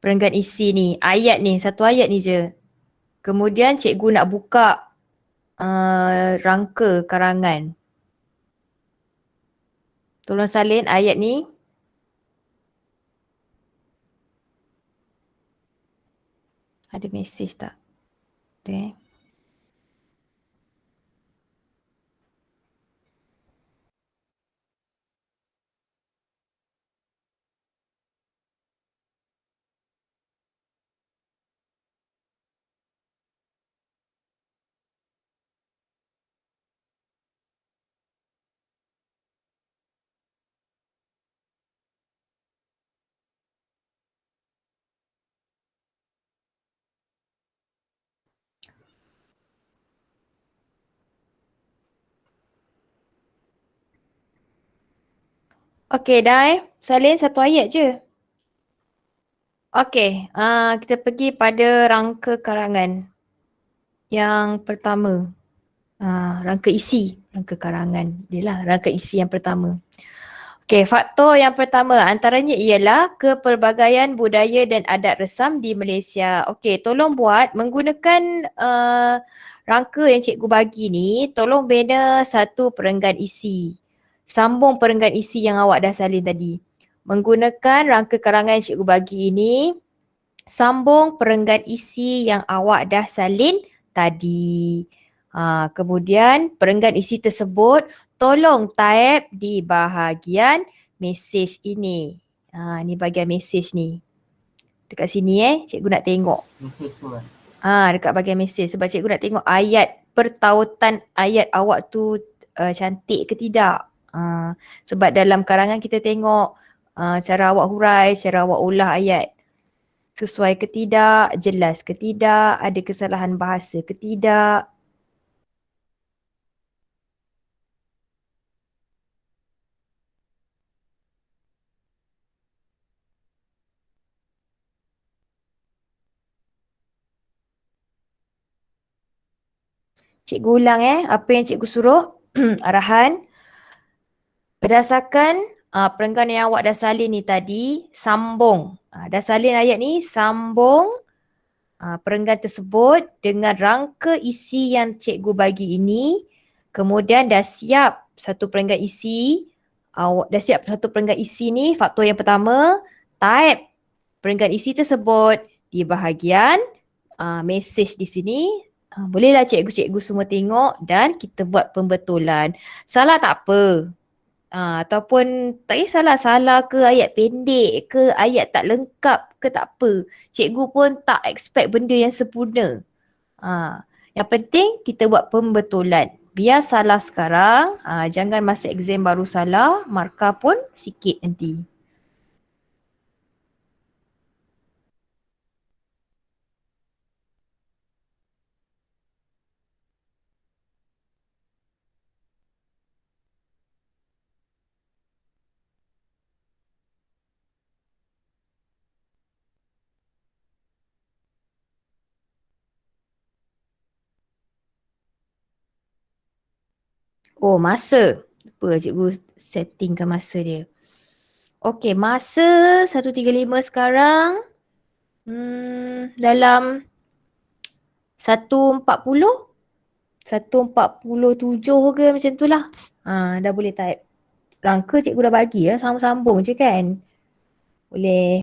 Perenggan isi ni. Ayat ni. 1 ayat ni je. Kemudian cikgu nak buka rangka karangan. Tolong salin ayat ni. Ada mesej tak? Ada Okey dah Salin satu ayat je. Okey, kita pergi pada rangka karangan. Yang pertama. Rangka isi. Rangka karangan. Inilah rangka isi yang pertama. Okey, faktor yang pertama antaranya ialah kepelbagaian budaya dan adat resam di Malaysia. Okey, tolong buat menggunakan rangka yang cikgu bagi ni, tolong bina satu perenggan isi. Sambung perenggan isi yang awak dah salin tadi. Menggunakan rangka karangan yang cikgu bagi ini, sambung perenggan isi yang awak dah salin tadi. Kemudian perenggan isi tersebut tolong type di bahagian mesej ini. Ni bahagian mesej ni. Dekat sini cikgu nak tengok. Mesej tu kan. Dekat bahagian mesej sebab cikgu nak tengok ayat pertautan ayat awak tu cantik ke tidak. Sebab dalam karangan kita tengok cara awak hurai, cara awak ulah ayat. Sesuai ke tidak, jelas ke tidak, ada kesalahan bahasa ke tidak. Cikgu ulang apa yang cikgu suruh. Arahan. Berdasarkan perenggan yang awak dah salin ni tadi, sambung. Dah salin ayat ni, sambung perenggan tersebut dengan rangka isi yang cikgu bagi ini. Kemudian dah siap satu perenggan isi. Awak dah siap satu perenggan isi ni, faktor yang pertama, type perenggan isi tersebut di bahagian mesej di sini. Bolehlah cikgu-cikgu semua tengok dan kita buat pembetulan. Salah tak apa. Ataupun tak kisahlah salah ke ayat pendek ke ayat tak lengkap ke tak apa. Cikgu pun tak expect benda yang sempurna. Yang penting kita buat pembetulan. Biar salah sekarang, jangan masa exam baru salah, markah pun sikit nanti. Oh, masa. Lupa cikgu settingkan masa dia. Okey, masa 1.35 sekarang dalam 1.40 1.47 ke macam tu lah. Dah boleh type. Rangka cikgu dah bagi lah, sambung-sambung je kan. Boleh.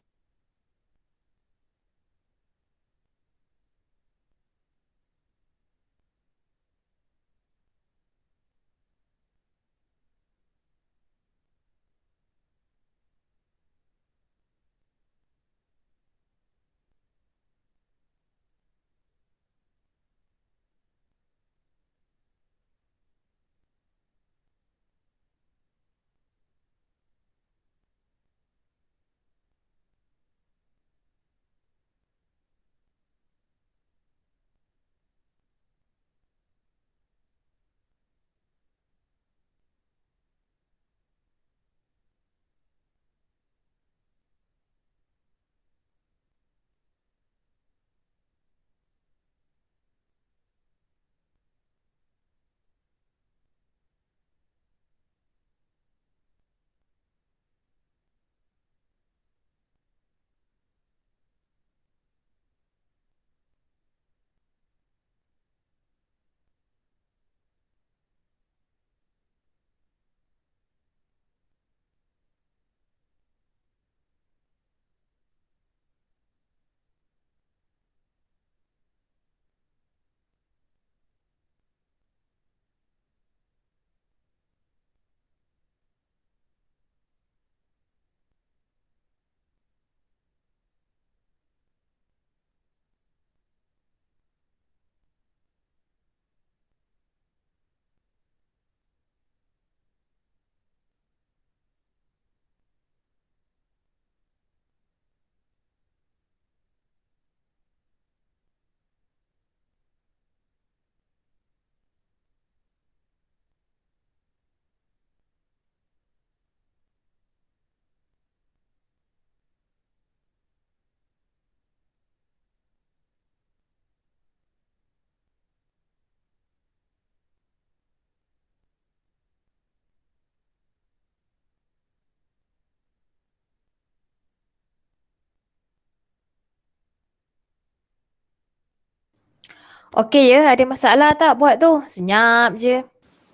Okey ya, ada masalah tak buat tu? Senyap je.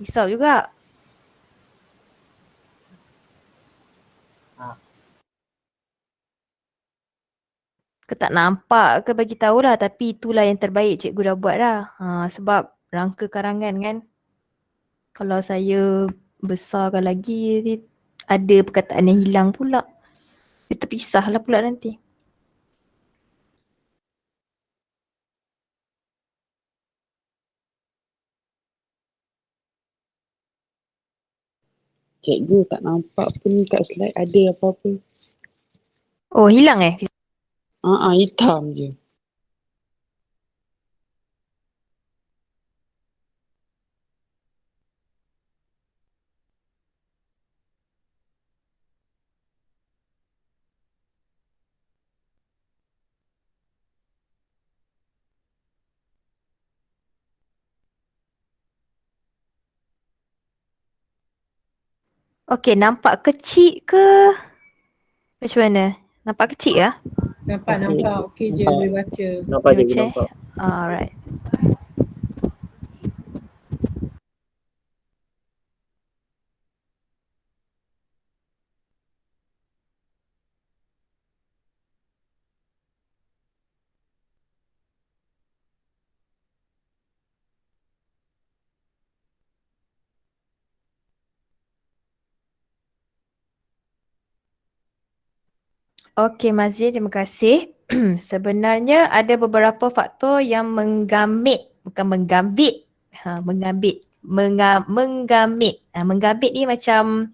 Risau juga. Ke tak nampak ke bagi tahulah, tapi itulah yang terbaik cikgu dah buat dah. Sebab rangka karangan kan. Kalau saya besarkan lagi, ada perkataan yang hilang pula. Dia terpisahlah pula nanti. Cikgu tak nampak pun kat slide ada apa-apa. Oh, hilang eh? Hitam je. Okey, nampak kecil ke? Macam mana? Nampak kecil ke? Nampak. Okey je, Nampak. boleh baca. Nampak Boleh je, baca, nampak. Alright. Okey Mazin, terima kasih. Sebenarnya ada beberapa faktor yang menggamit, bukan menggambit. Menggambit. Menggamit. Menggamit ni macam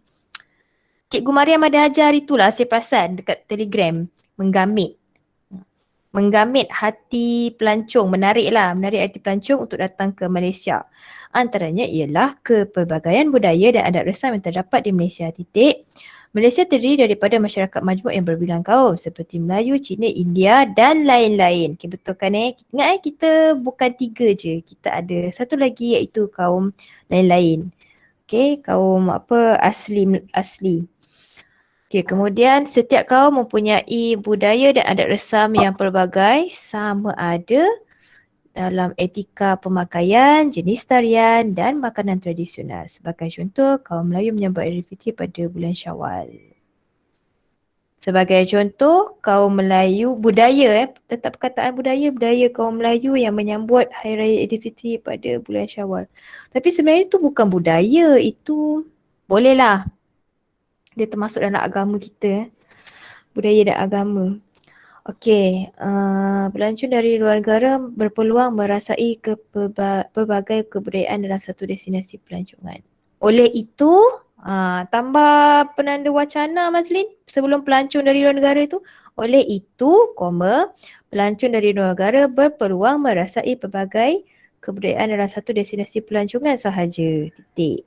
Cikgu Mariam ada ajar hari tu lah, saya perasan dekat Telegram. Menggamit. Menggamit hati pelancong, menarik hati pelancong untuk datang ke Malaysia. Antaranya ialah kepelbagaian budaya dan adat resam yang terdapat di Malaysia. Malaysia terdiri daripada masyarakat majmuk yang berbilang kaum seperti Melayu, Cina, India dan lain-lain. Okay, betul kan Ingat kita bukan 3 je. Kita ada satu lagi iaitu kaum lain-lain. Okay, kaum asli. Okay, kemudian setiap kaum mempunyai budaya dan adat resam yang pelbagai, sama ada dalam etika pemakaian, jenis tarian dan makanan tradisional. Sebagai contoh, kaum Melayu menyambut Aidilfitri pada bulan Syawal. Sebagai contoh, kaum Melayu, tetap perkataan budaya kaum Melayu yang menyambut Hari Raya Aidilfitri pada bulan Syawal. Tapi sebenarnya itu bukan budaya, itu bolehlah. Dia termasuk dalam agama kita. Budaya dan agama. Okey, pelancong dari luar negara berpeluang merasai pelbagai kebudayaan dalam satu destinasi pelancongan. Oleh itu, tambah penanda wacana Mazlin sebelum pelancong dari luar negara itu. Oleh itu, pelancong dari luar negara berpeluang merasai pelbagai kebudayaan dalam satu destinasi pelancongan sahaja. Titik.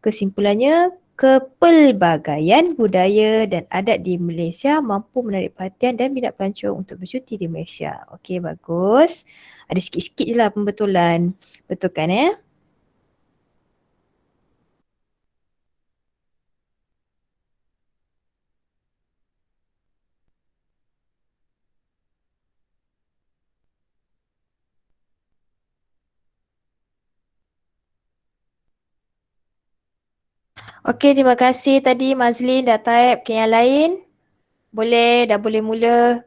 Kesimpulannya, kepelbagaian budaya dan adat di Malaysia mampu menarik perhatian dan minat pelancong untuk bercuti di Malaysia. Okey, bagus. Ada sikit-sikit je lah pembetulan. Betul kan Okey, terima kasih tadi Mazlin dah type. Okay, yang lain dah boleh mula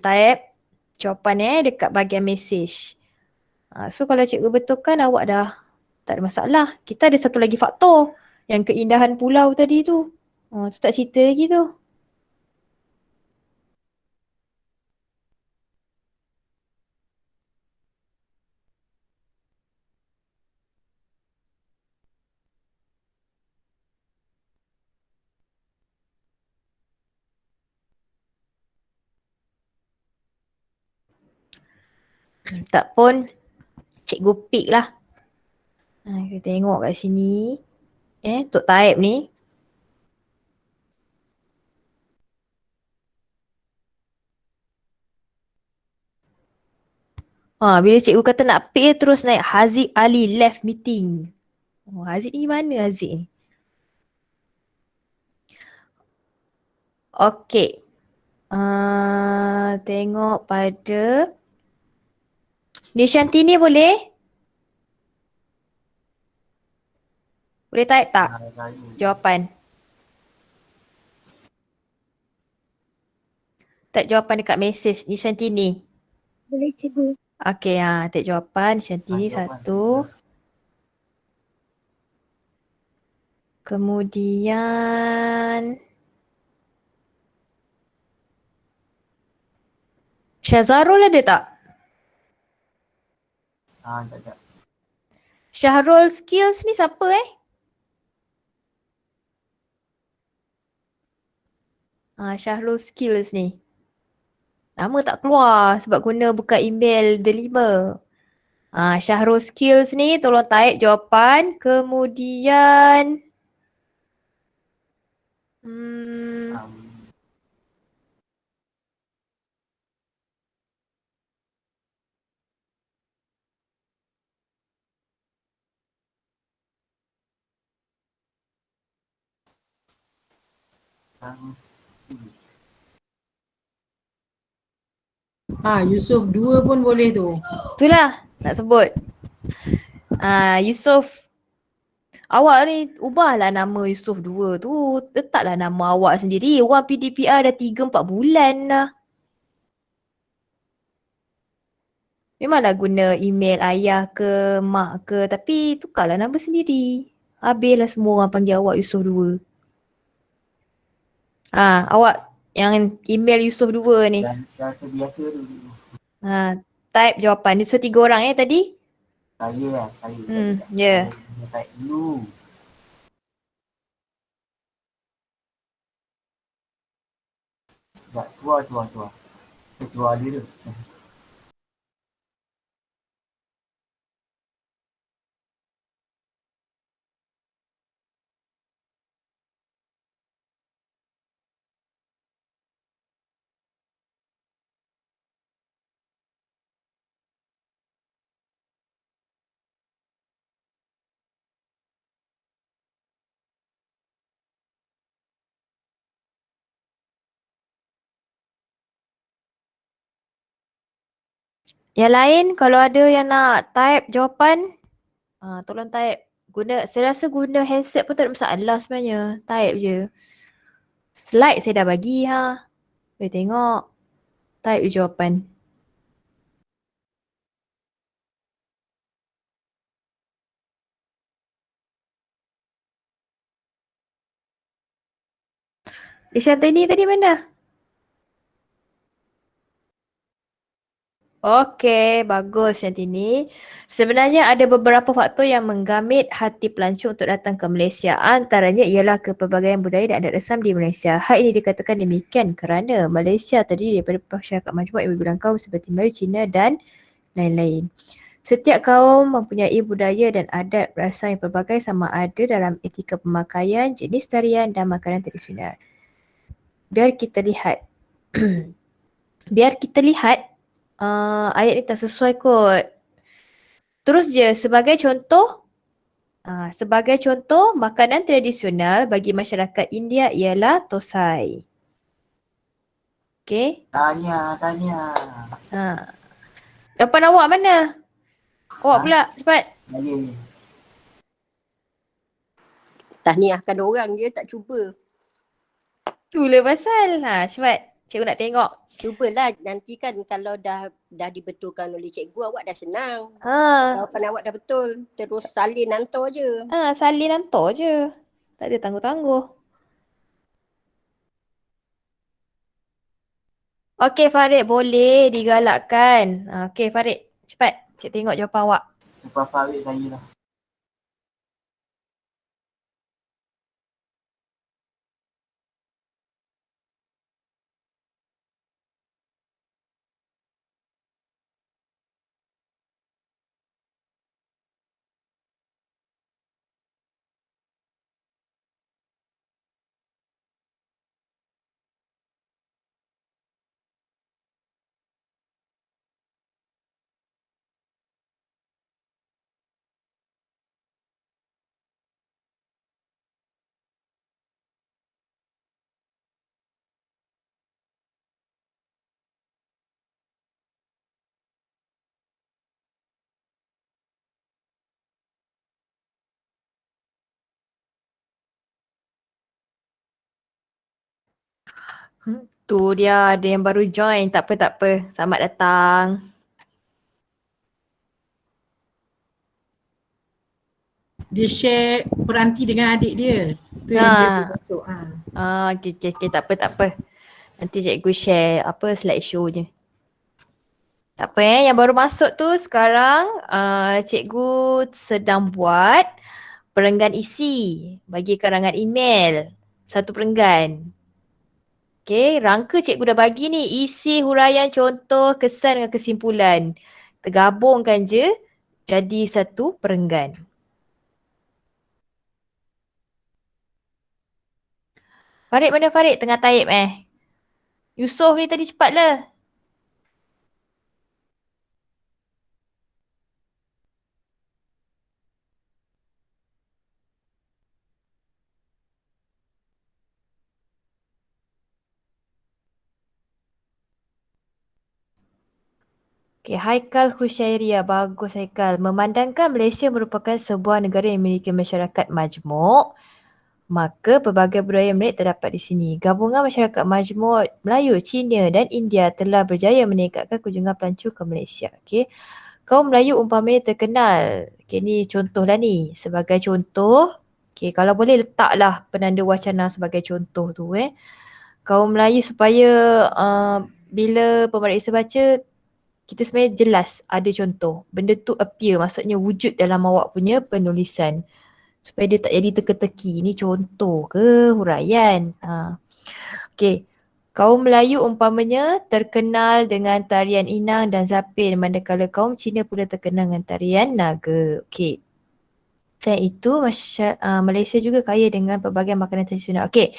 type jawapan dekat bahagian mesej. So kalau cikgu betulkan, awak dah tak ada masalah. Kita ada satu lagi faktor, yang keindahan pulau tadi tu. Tu tak cerita lagi tu. Tak pun, cikgu pick lah. Kita tengok kat sini. Untuk type ni. Bila cikgu kata nak pick, terus naik Haziq Ali left meeting. Haziq ni mana Haziq ni? Okey. Tengok pada Nishantini boleh? Boleh type tak jawapan? Type jawapan dekat mesej Nishantini. Boleh cikgu. Okey, type jawapan Nishantini satu. Kemudian Syazarul ada tak? Tak ada. Syahrul Skills ni siapa Syahrul Skills ni. Nama tak keluar sebab guna buka email Delima. Syahrul Skills ni tolong type jawapan. Kemudian Yusof 2 pun boleh tu. itulah nak sebut. Yusof. Awak ni ubahlah nama Yusof 2 tu. Letaklah nama awak sendiri. Orang PDPR dah 3-4 bulan dah. Memanglah guna email ayah ke mak ke. Tapi tukarlah nama sendiri. Habislah semua orang panggil awak Yusof 2. Awak yang email Yusof 2 ni. Dan cara biasa dulu. Type jawapan. Dia suruh 3 orang tadi? Saya lah. Saya. Ya. Saya type dulu. Tak, keluar. Keluar dia tu. Yang lain kalau ada yang nak type jawapan, tolong type. Saya rasa guna handset pun tak ada masalah sebenarnya. Type je. Slide saya dah bagi Boleh tengok. Type je jawapan. Shantini tadi mana? Okey, bagus Shantini. Sebenarnya ada beberapa faktor yang menggamit hati pelancong untuk datang ke Malaysia. Antaranya ialah kepelbagaian budaya dan adat resam di Malaysia. Hal ini dikatakan demikian kerana Malaysia terdiri daripada masyarakat majmuk yang berbilang kaum seperti Melayu, Cina dan lain-lain. Setiap kaum mempunyai budaya dan adat berasal yang pelbagai sama ada dalam etika pemakaian, jenis tarian dan makanan tradisional. Biar kita lihat. Ayat ni tak sesuai kot. Terus je sebagai contoh. Sebagai contoh, makanan tradisional bagi masyarakat India ialah tosai. Okey. Tanya. Jawapan awak mana? Awak pula, cepat. Saya ni. Tahniahkan orang je tak cuba. Itulah pasal. Cepat. Cikgu nak tengok. Cubalah nanti kan kalau dah dibetulkan oleh cikgu awak dah senang. Ha. Jawapan awak dah betul. Terus salin hantar je. Salin hantar je. Tak ada tangguh-tangguh. Okey Farid, boleh digalakkan. Okey Farid, cepat. Cik tengok jawapan awak. Lepas Farid saya lah. Tu dia ada yang baru join. Tak apa, tak apa. Selamat datang. Dia share peranti dengan adik dia. Tu yang dia boleh masuk. Okay. Tak apa, tak apa. Nanti cikgu share apa slideshow je. Tak apa yang baru masuk tu sekarang cikgu sedang buat perenggan isi bagi karangan email. Satu perenggan. Okay, rangka cikgu dah bagi ni. Isi huraian contoh, kesan dengan kesimpulan. Tergabungkan je jadi satu perenggan. Farid mana Farid? Tengah taip Yusof ni tadi cepatlah. Okay, Haikal Khusairia. Bagus Haikal. Memandangkan Malaysia merupakan sebuah negara yang memiliki masyarakat majmuk, maka pelbagai budaya mereka terdapat di sini. Gabungan masyarakat majmuk Melayu, Cina dan India telah berjaya meningkatkan kunjungan pelancong ke Malaysia. Okay. Kaum Melayu umpamanya terkenal. Okay, ni contohlah ni. Sebagai contoh, okay, kalau boleh letaklah penanda wacana sebagai contoh tu. Kaum Melayu supaya bila pemeriksa baca, kita sebenarnya jelas ada contoh. Benda tu appear, maksudnya wujud dalam awak punya penulisan. Supaya dia tak jadi teka-teki. Ni contoh ke huraian. Okay. Kaum Melayu umpamanya terkenal dengan tarian inang dan zapin. Manakala kaum Cina pula terkenal dengan tarian naga. Okay. Selain itu, Malaysia juga kaya dengan pelbagai makanan tradisional. Okay.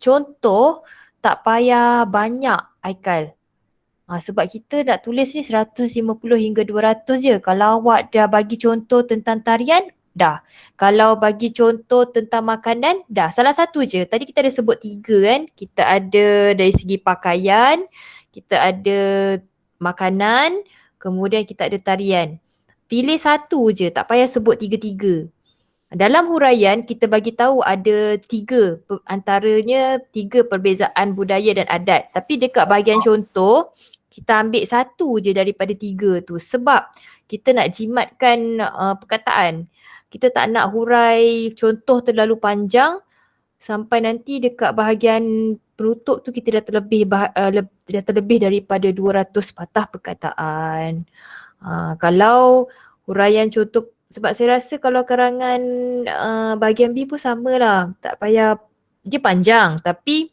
Contoh, tak payah banyak Haikal. Sebab kita nak tulis ni 150 hingga 200 je. Kalau awak dah bagi contoh tentang tarian, dah. Kalau bagi contoh tentang makanan, dah. Salah satu je. Tadi kita ada sebut 3 kan. Kita ada dari segi pakaian, kita ada makanan, kemudian kita ada tarian. Pilih satu je, tak payah sebut 3-3. Dalam huraian kita bagi tahu ada 3, antaranya 3 perbezaan budaya dan adat. Tapi dekat bahagian contoh, kita ambil satu je daripada 3 tu. Sebab kita nak jimatkan perkataan. Kita tak nak hurai contoh terlalu panjang sampai nanti dekat bahagian penutup tu kita dah terlebih daripada 200 patah perkataan. Kalau huraian contoh, sebab saya rasa kalau karangan bahagian B pun samalah. Tak payah, dia panjang tapi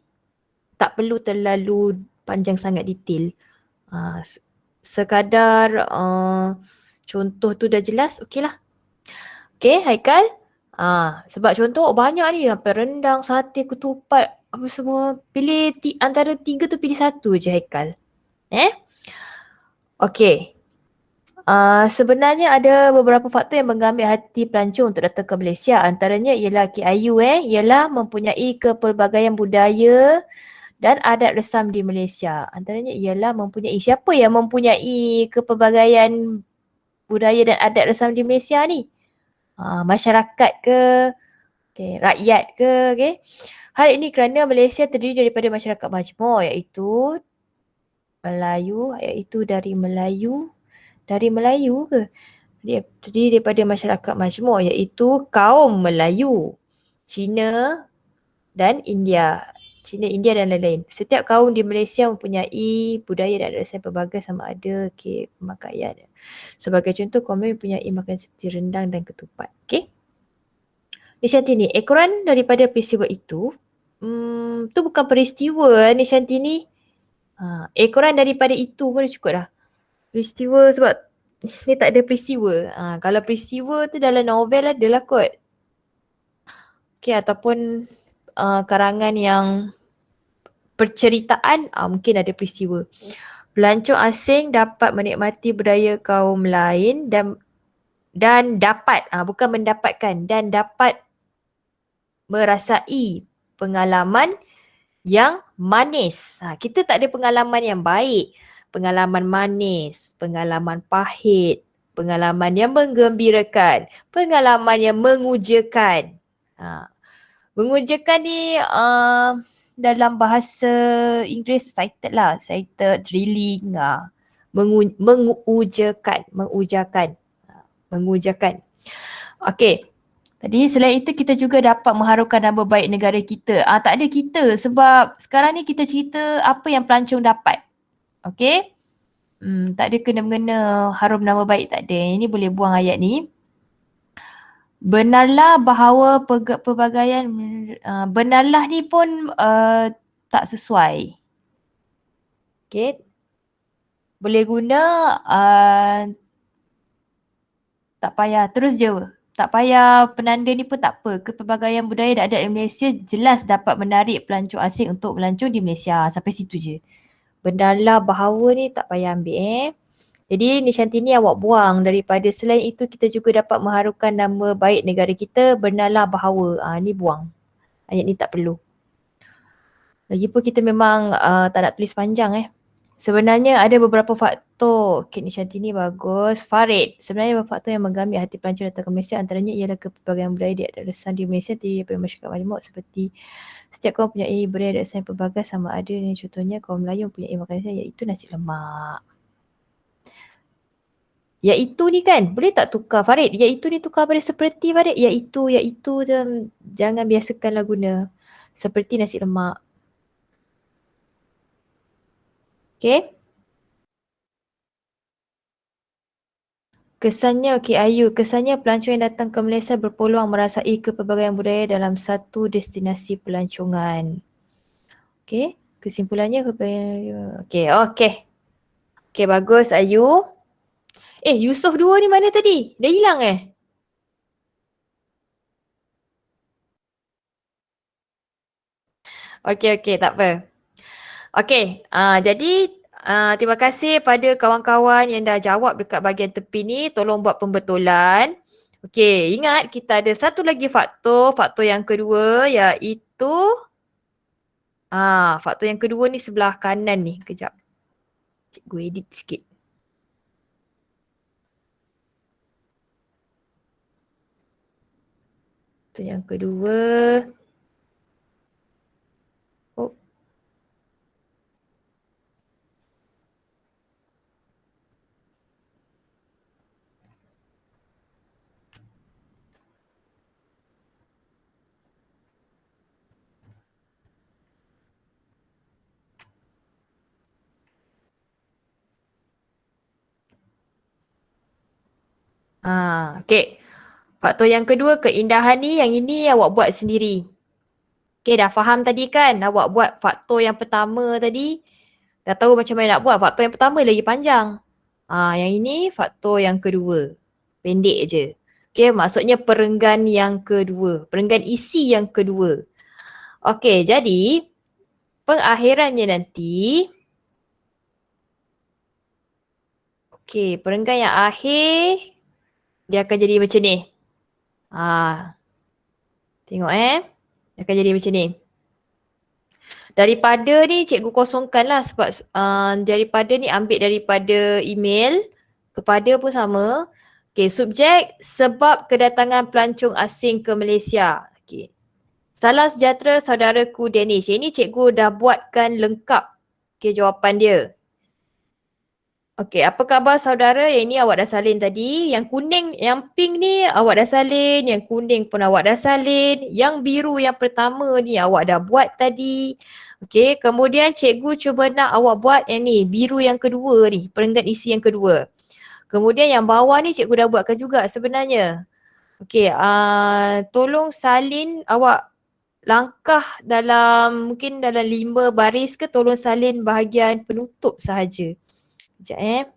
tak perlu terlalu panjang sangat detail. Sekadar contoh tu dah jelas, okey lah. Okay, Haikal. Sebab contoh banyak ni, sampai rendang, sate, ketupat, apa semua. Pilih antara 3 tu, pilih satu je Haikal. Okay. Sebenarnya ada beberapa faktor yang mengambil hati pelancong untuk datang ke Malaysia. Antaranya ialah KIU ialah mempunyai kepelbagaian budaya dan adat resam di Malaysia. Antaranya ialah mempunyai, siapa yang mempunyai kepelbagaian budaya dan adat resam di Malaysia ni? Masyarakat ke? Okay, rakyat ke? Okay. Hal ini kerana Malaysia terdiri daripada masyarakat majmuk iaitu dari Melayu ke? Dia terdiri daripada masyarakat majmuk iaitu kaum Melayu, Cina dan India. Cina, India dan lain-lain. Setiap kaum di Malaysia mempunyai budaya dan adat yang pelbagai sama ada pemakaian. Sebagai contoh, kaum Melayu mempunyai makanan seperti rendang dan ketupat. Okay. Nishantini, ekoran daripada peristiwa itu, tu bukan peristiwa Nishantini. Ekoran daripada itu pun dah cukup dah. Peristiwa sebab ni tak ada peristiwa. Kalau peristiwa tu dalam novel adalah kot. Okay, ataupun karangan yang perceritaan, mungkin ada peristiwa. Pelancong asing dapat menikmati budaya kaum lain dan dapat, bukan mendapatkan, dan dapat merasai pengalaman yang manis. Kita tak ada pengalaman yang baik, pengalaman manis, pengalaman pahit, pengalaman yang menggembirakan, pengalaman yang mengujakan. Mengujakan ni dalam bahasa Inggeris cited lah, cited, drilling, mengujakan. Okey. Tadi selain itu kita juga dapat mengharumkan nama baik negara kita. Tak ada kita sebab sekarang ni kita cerita apa yang pelancong dapat. Okey? Tak ada kena-mengena harum nama baik, tak ada. Ini boleh buang ayat ni. Benarlah bahawa pelbagaian, benarlah ni pun tak sesuai. Okey. Boleh guna tak payah, terus je. Tak payah penanda ni pun tak apa. Kepelbagaian budaya dan adat di Malaysia jelas dapat menarik pelancong asing untuk melancong di Malaysia. Sampai situ je. Benarlah bahawa ni tak payah ambil Jadi Nishantini awak buang daripada selain itu kita juga dapat mengharumkan nama baik negara kita. Benarlah bahawa. Ni buang. Ayat ni tak perlu. Lagipun kita memang tak nak tulis panjang Sebenarnya ada beberapa faktor. Kit Nishantini bagus. Farid, sebenarnya beberapa faktor yang mengambil hati pelancong datang ke Malaysia antaranya ialah kepelbagaian budaya di adat resan di Malaysia terdiri daripada masyarakat majmuk seperti setiap kaum mempunyai budaya adat resan yang pelbagai sama ada. Contohnya kaum Melayu mempunyai makanan iaitu nasi lemak. Iaitu ni kan, boleh tak tukar Farid? Iaitu ni tukar pada seperti Farid. Iaitu jangan biasakanlah guna seperti nasi lemak. Okay. Kesannya, Ayu, kesannya pelancong yang datang ke Malaysia berpeluang merasai kepelbagaian budaya dalam satu destinasi pelancongan. Okay, kesimpulannya Okay, bagus Ayu. Yusof 2 ni mana tadi? Dah hilang Okay, tak apa. Okay, jadi terima kasih pada kawan-kawan yang dah jawab dekat bahagian tepi ni. Tolong buat pembetulan. Okay, ingat kita ada satu lagi faktor. Faktor yang kedua iaitu faktor yang kedua ni sebelah kanan ni. Kejap. Cikgu edit sikit. Faktor yang kedua. Okay. Faktor yang kedua, keindahan ni, yang ini awak buat sendiri. Okay, dah faham tadi kan? Awak buat faktor yang pertama tadi. Dah tahu macam mana nak buat. Faktor yang pertama lagi panjang. Yang ini faktor yang kedua. Pendek je. Okay, maksudnya perenggan yang kedua. Perenggan isi yang kedua. Okay, jadi pengakhirannya nanti. Okay, perenggan yang akhir. Dia akan jadi macam ni. Tengok dia akan jadi macam ni. Daripada ni cikgu kosongkan lah sebab daripada ni ambil daripada email. Kepada pun sama. Okay, subjek sebab kedatangan pelancong asing ke Malaysia. Okay. Salam sejahtera saudaraku Danish. Ini cikgu dah buatkan lengkap jawapan dia. Okey, apa khabar saudara? Yang ini awak dah salin tadi. Yang kuning, yang pink ni awak dah salin. Yang kuning pun awak dah salin. Yang biru yang pertama ni awak dah buat tadi. Okey, kemudian cikgu cuba nak awak buat yang ni. Biru yang kedua ni. Perenggan isi yang kedua. Kemudian yang bawah ni cikgu dah buatkan juga sebenarnya. Okey, tolong salin awak langkah mungkin dalam 5 baris ke tolong salin bahagian penutup sahaja. Sekejap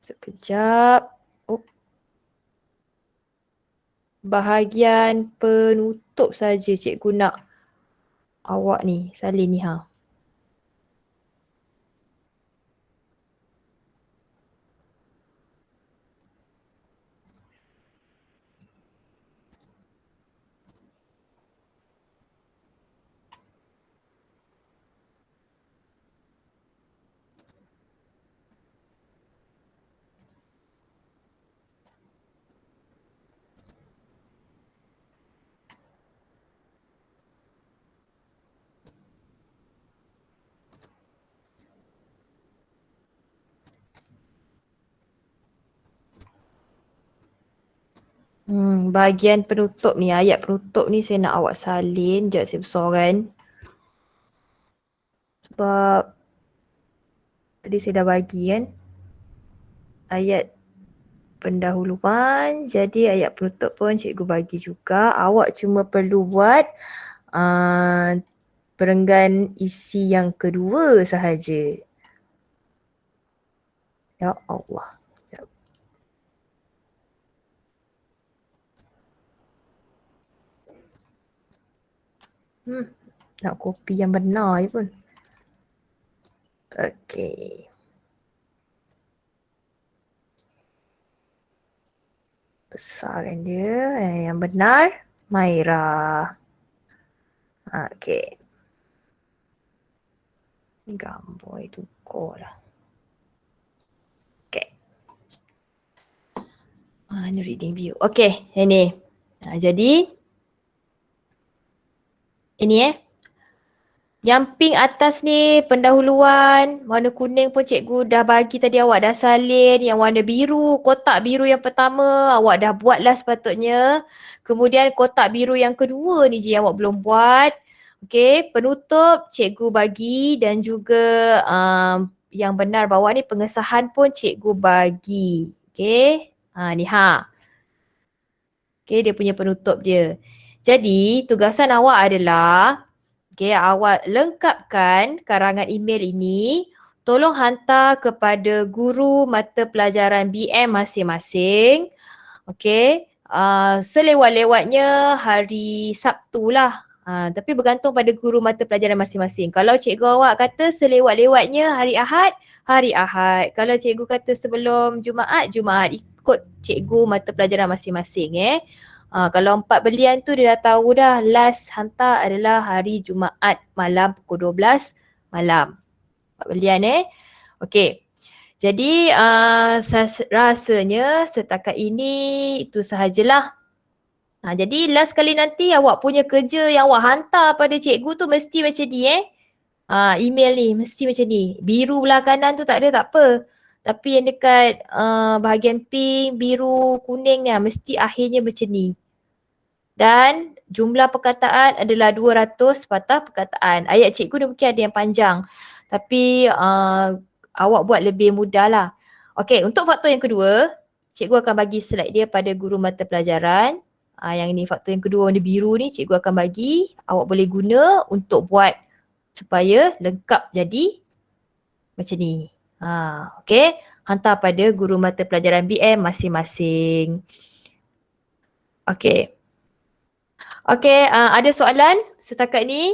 Sekejap. Bahagian penutup saja cikgu nak awak ni salin ni Bahagian penutup ni, ayat penutup ni saya nak awak salin. Sekejap saya besarkan. Sebab tadi saya dah bagi kan. Ayat pendahuluan. Jadi ayat penutup pun cikgu bagi juga. Awak cuma perlu buat perenggan isi yang kedua sahaja. Ya Allah. Sekejap. Nak kopi yang benar je pun. Okey. Besarkan dia. Yang benar, Maira. Okey. Ni gambar itu lah. Okey. Ni reading view. Okey, ini. Jadi ini yang pink atas ni pendahuluan, warna kuning pun cikgu dah bagi tadi, awak dah salin. Yang warna biru, kotak biru yang pertama awak dah buat lah sepatutnya. Kemudian kotak biru yang kedua ni je yang awak belum buat. Okey, penutup cikgu bagi dan juga yang benar bawah ni pengesahan pun cikgu bagi. Okey, ni Okey, dia punya penutup dia. Jadi tugasan awak adalah awak lengkapkan karangan email ini, tolong hantar kepada guru mata pelajaran BM masing-masing. Okey, selewat-lewatnya hari Sabtu lah. Tapi bergantung pada guru mata pelajaran masing-masing. Kalau cikgu awak kata selewat-lewatnya hari Ahad, hari Ahad. Kalau cikgu kata sebelum Jumaat, Jumaat. Ikut cikgu mata pelajaran masing-masing. Kalau 4 belian tu dia dah tahu dah, last hantar adalah hari Jumaat malam pukul 12 malam. 4 belian Okey. Jadi rasanya setakat ini itu sahajalah. Jadi last kali nanti awak punya kerja yang awak hantar pada cikgu tu mesti macam ni email ni mesti macam ni. Biru belah kanan tu tak ada tak apa. Tapi yang dekat bahagian pink, biru, kuning ni mesti akhirnya macam ni. Dan jumlah perkataan adalah 200 patah perkataan. Ayat cikgu ni mungkin ada yang panjang. Tapi awak buat lebih mudah lah. Okey, untuk faktor yang kedua, cikgu akan bagi slide dia pada guru mata pelajaran. Yang ni faktor yang kedua warna biru ni cikgu akan bagi. Awak boleh guna untuk buat supaya lengkap jadi macam ni. Okey, hantar pada guru mata pelajaran BM masing-masing. Okey. Okey, ada soalan setakat ni?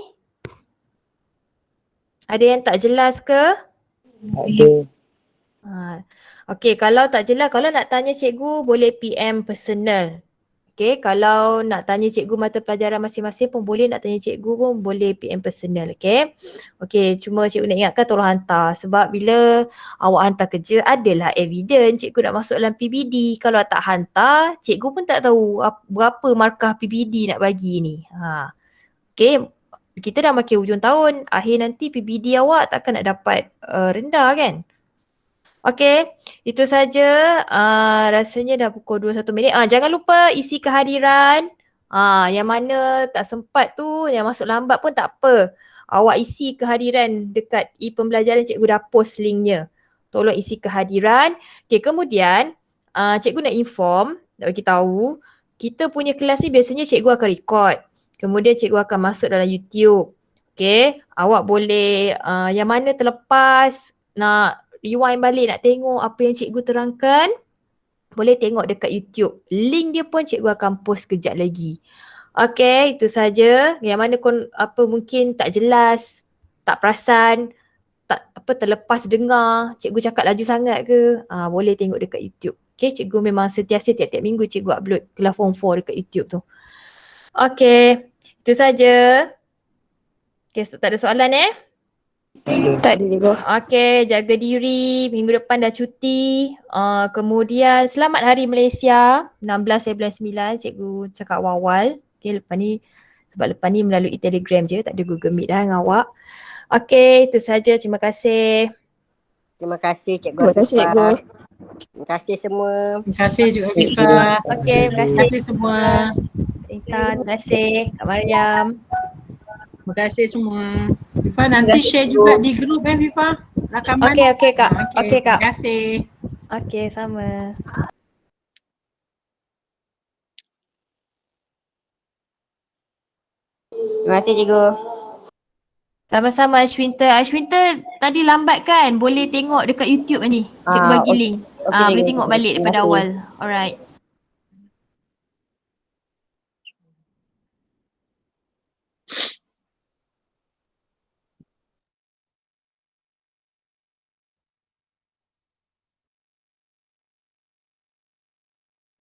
Ada yang tak jelas ke? Ada. Okey, kalau tak jelas, kalau nak tanya cikgu boleh PM personal. Okey, kalau nak tanya cikgu mata pelajaran masing-masing pun boleh, nak tanya cikgu pun boleh PM personal. Okey. Okey, cuma cikgu nak ingatkan tolong hantar sebab bila awak hantar kerja adalah evidence cikgu nak masuk dalam PBD. Kalau tak hantar, cikgu pun tak tahu berapa markah PBD nak bagi ni. Okey, kita dah makin hujung tahun, akhir nanti PBD awak takkan nak dapat rendah kan? Okey, itu saja. Rasanya dah pukul 21 minit. Jangan lupa isi kehadiran. Yang mana tak sempat tu, yang masuk lambat pun tak apa. Awak isi kehadiran dekat e-pembelajaran, cikgu dah post linknya. Tolong isi kehadiran. Okey, kemudian cikgu nak inform, nak bagi tahu, kita punya kelas ni biasanya cikgu akan record. Kemudian cikgu akan masuk dalam YouTube. Okey, awak boleh yang mana terlepas nak rewind balik, nak tengok apa yang cikgu terangkan, boleh tengok dekat YouTube. Link dia pun cikgu akan post kejap lagi. Okey, itu saja. Yang mana mungkin tak jelas, tak perasan, terlepas dengar, cikgu cakap laju sangat ke, boleh tengok dekat YouTube. Okey, cikgu memang sentiasa tiap-tiap minggu cikgu upload kelas form 4 dekat YouTube tu. Okey, itu saja. Okey, tak ada soalan Tak ada cikgu. Okey, jaga diri. Minggu depan dah cuti. Kemudian selamat Hari Malaysia 16 bulan 9. Cikgu cakap awal-awal. Okey, sebab lepas ni melalui Telegram je, tak ada Google Meet dah dengan awak. Okey, itu saja. Terima kasih. Terima kasih Cikgu Terima kasih, Afifah. cikgu. Terima kasih semua. Terima kasih Cik Afifah. Okey, terima Terima kasih kasih semua. Intan, terima kasih Kak Mariam. Terima kasih semua. Afifah nanti share juga di grup Afifah. Rakaman. Okey Kak. Okey Kak. Terima kasih. Okey, sama. Terima kasih cikgu. Sama-sama Ashwinta. Ashwinta tadi lambat kan? Boleh tengok dekat YouTube ni. Cikgu bagi link. Okey, Boleh cikgu. tengok balik Terima daripada kasih. awal. Alright.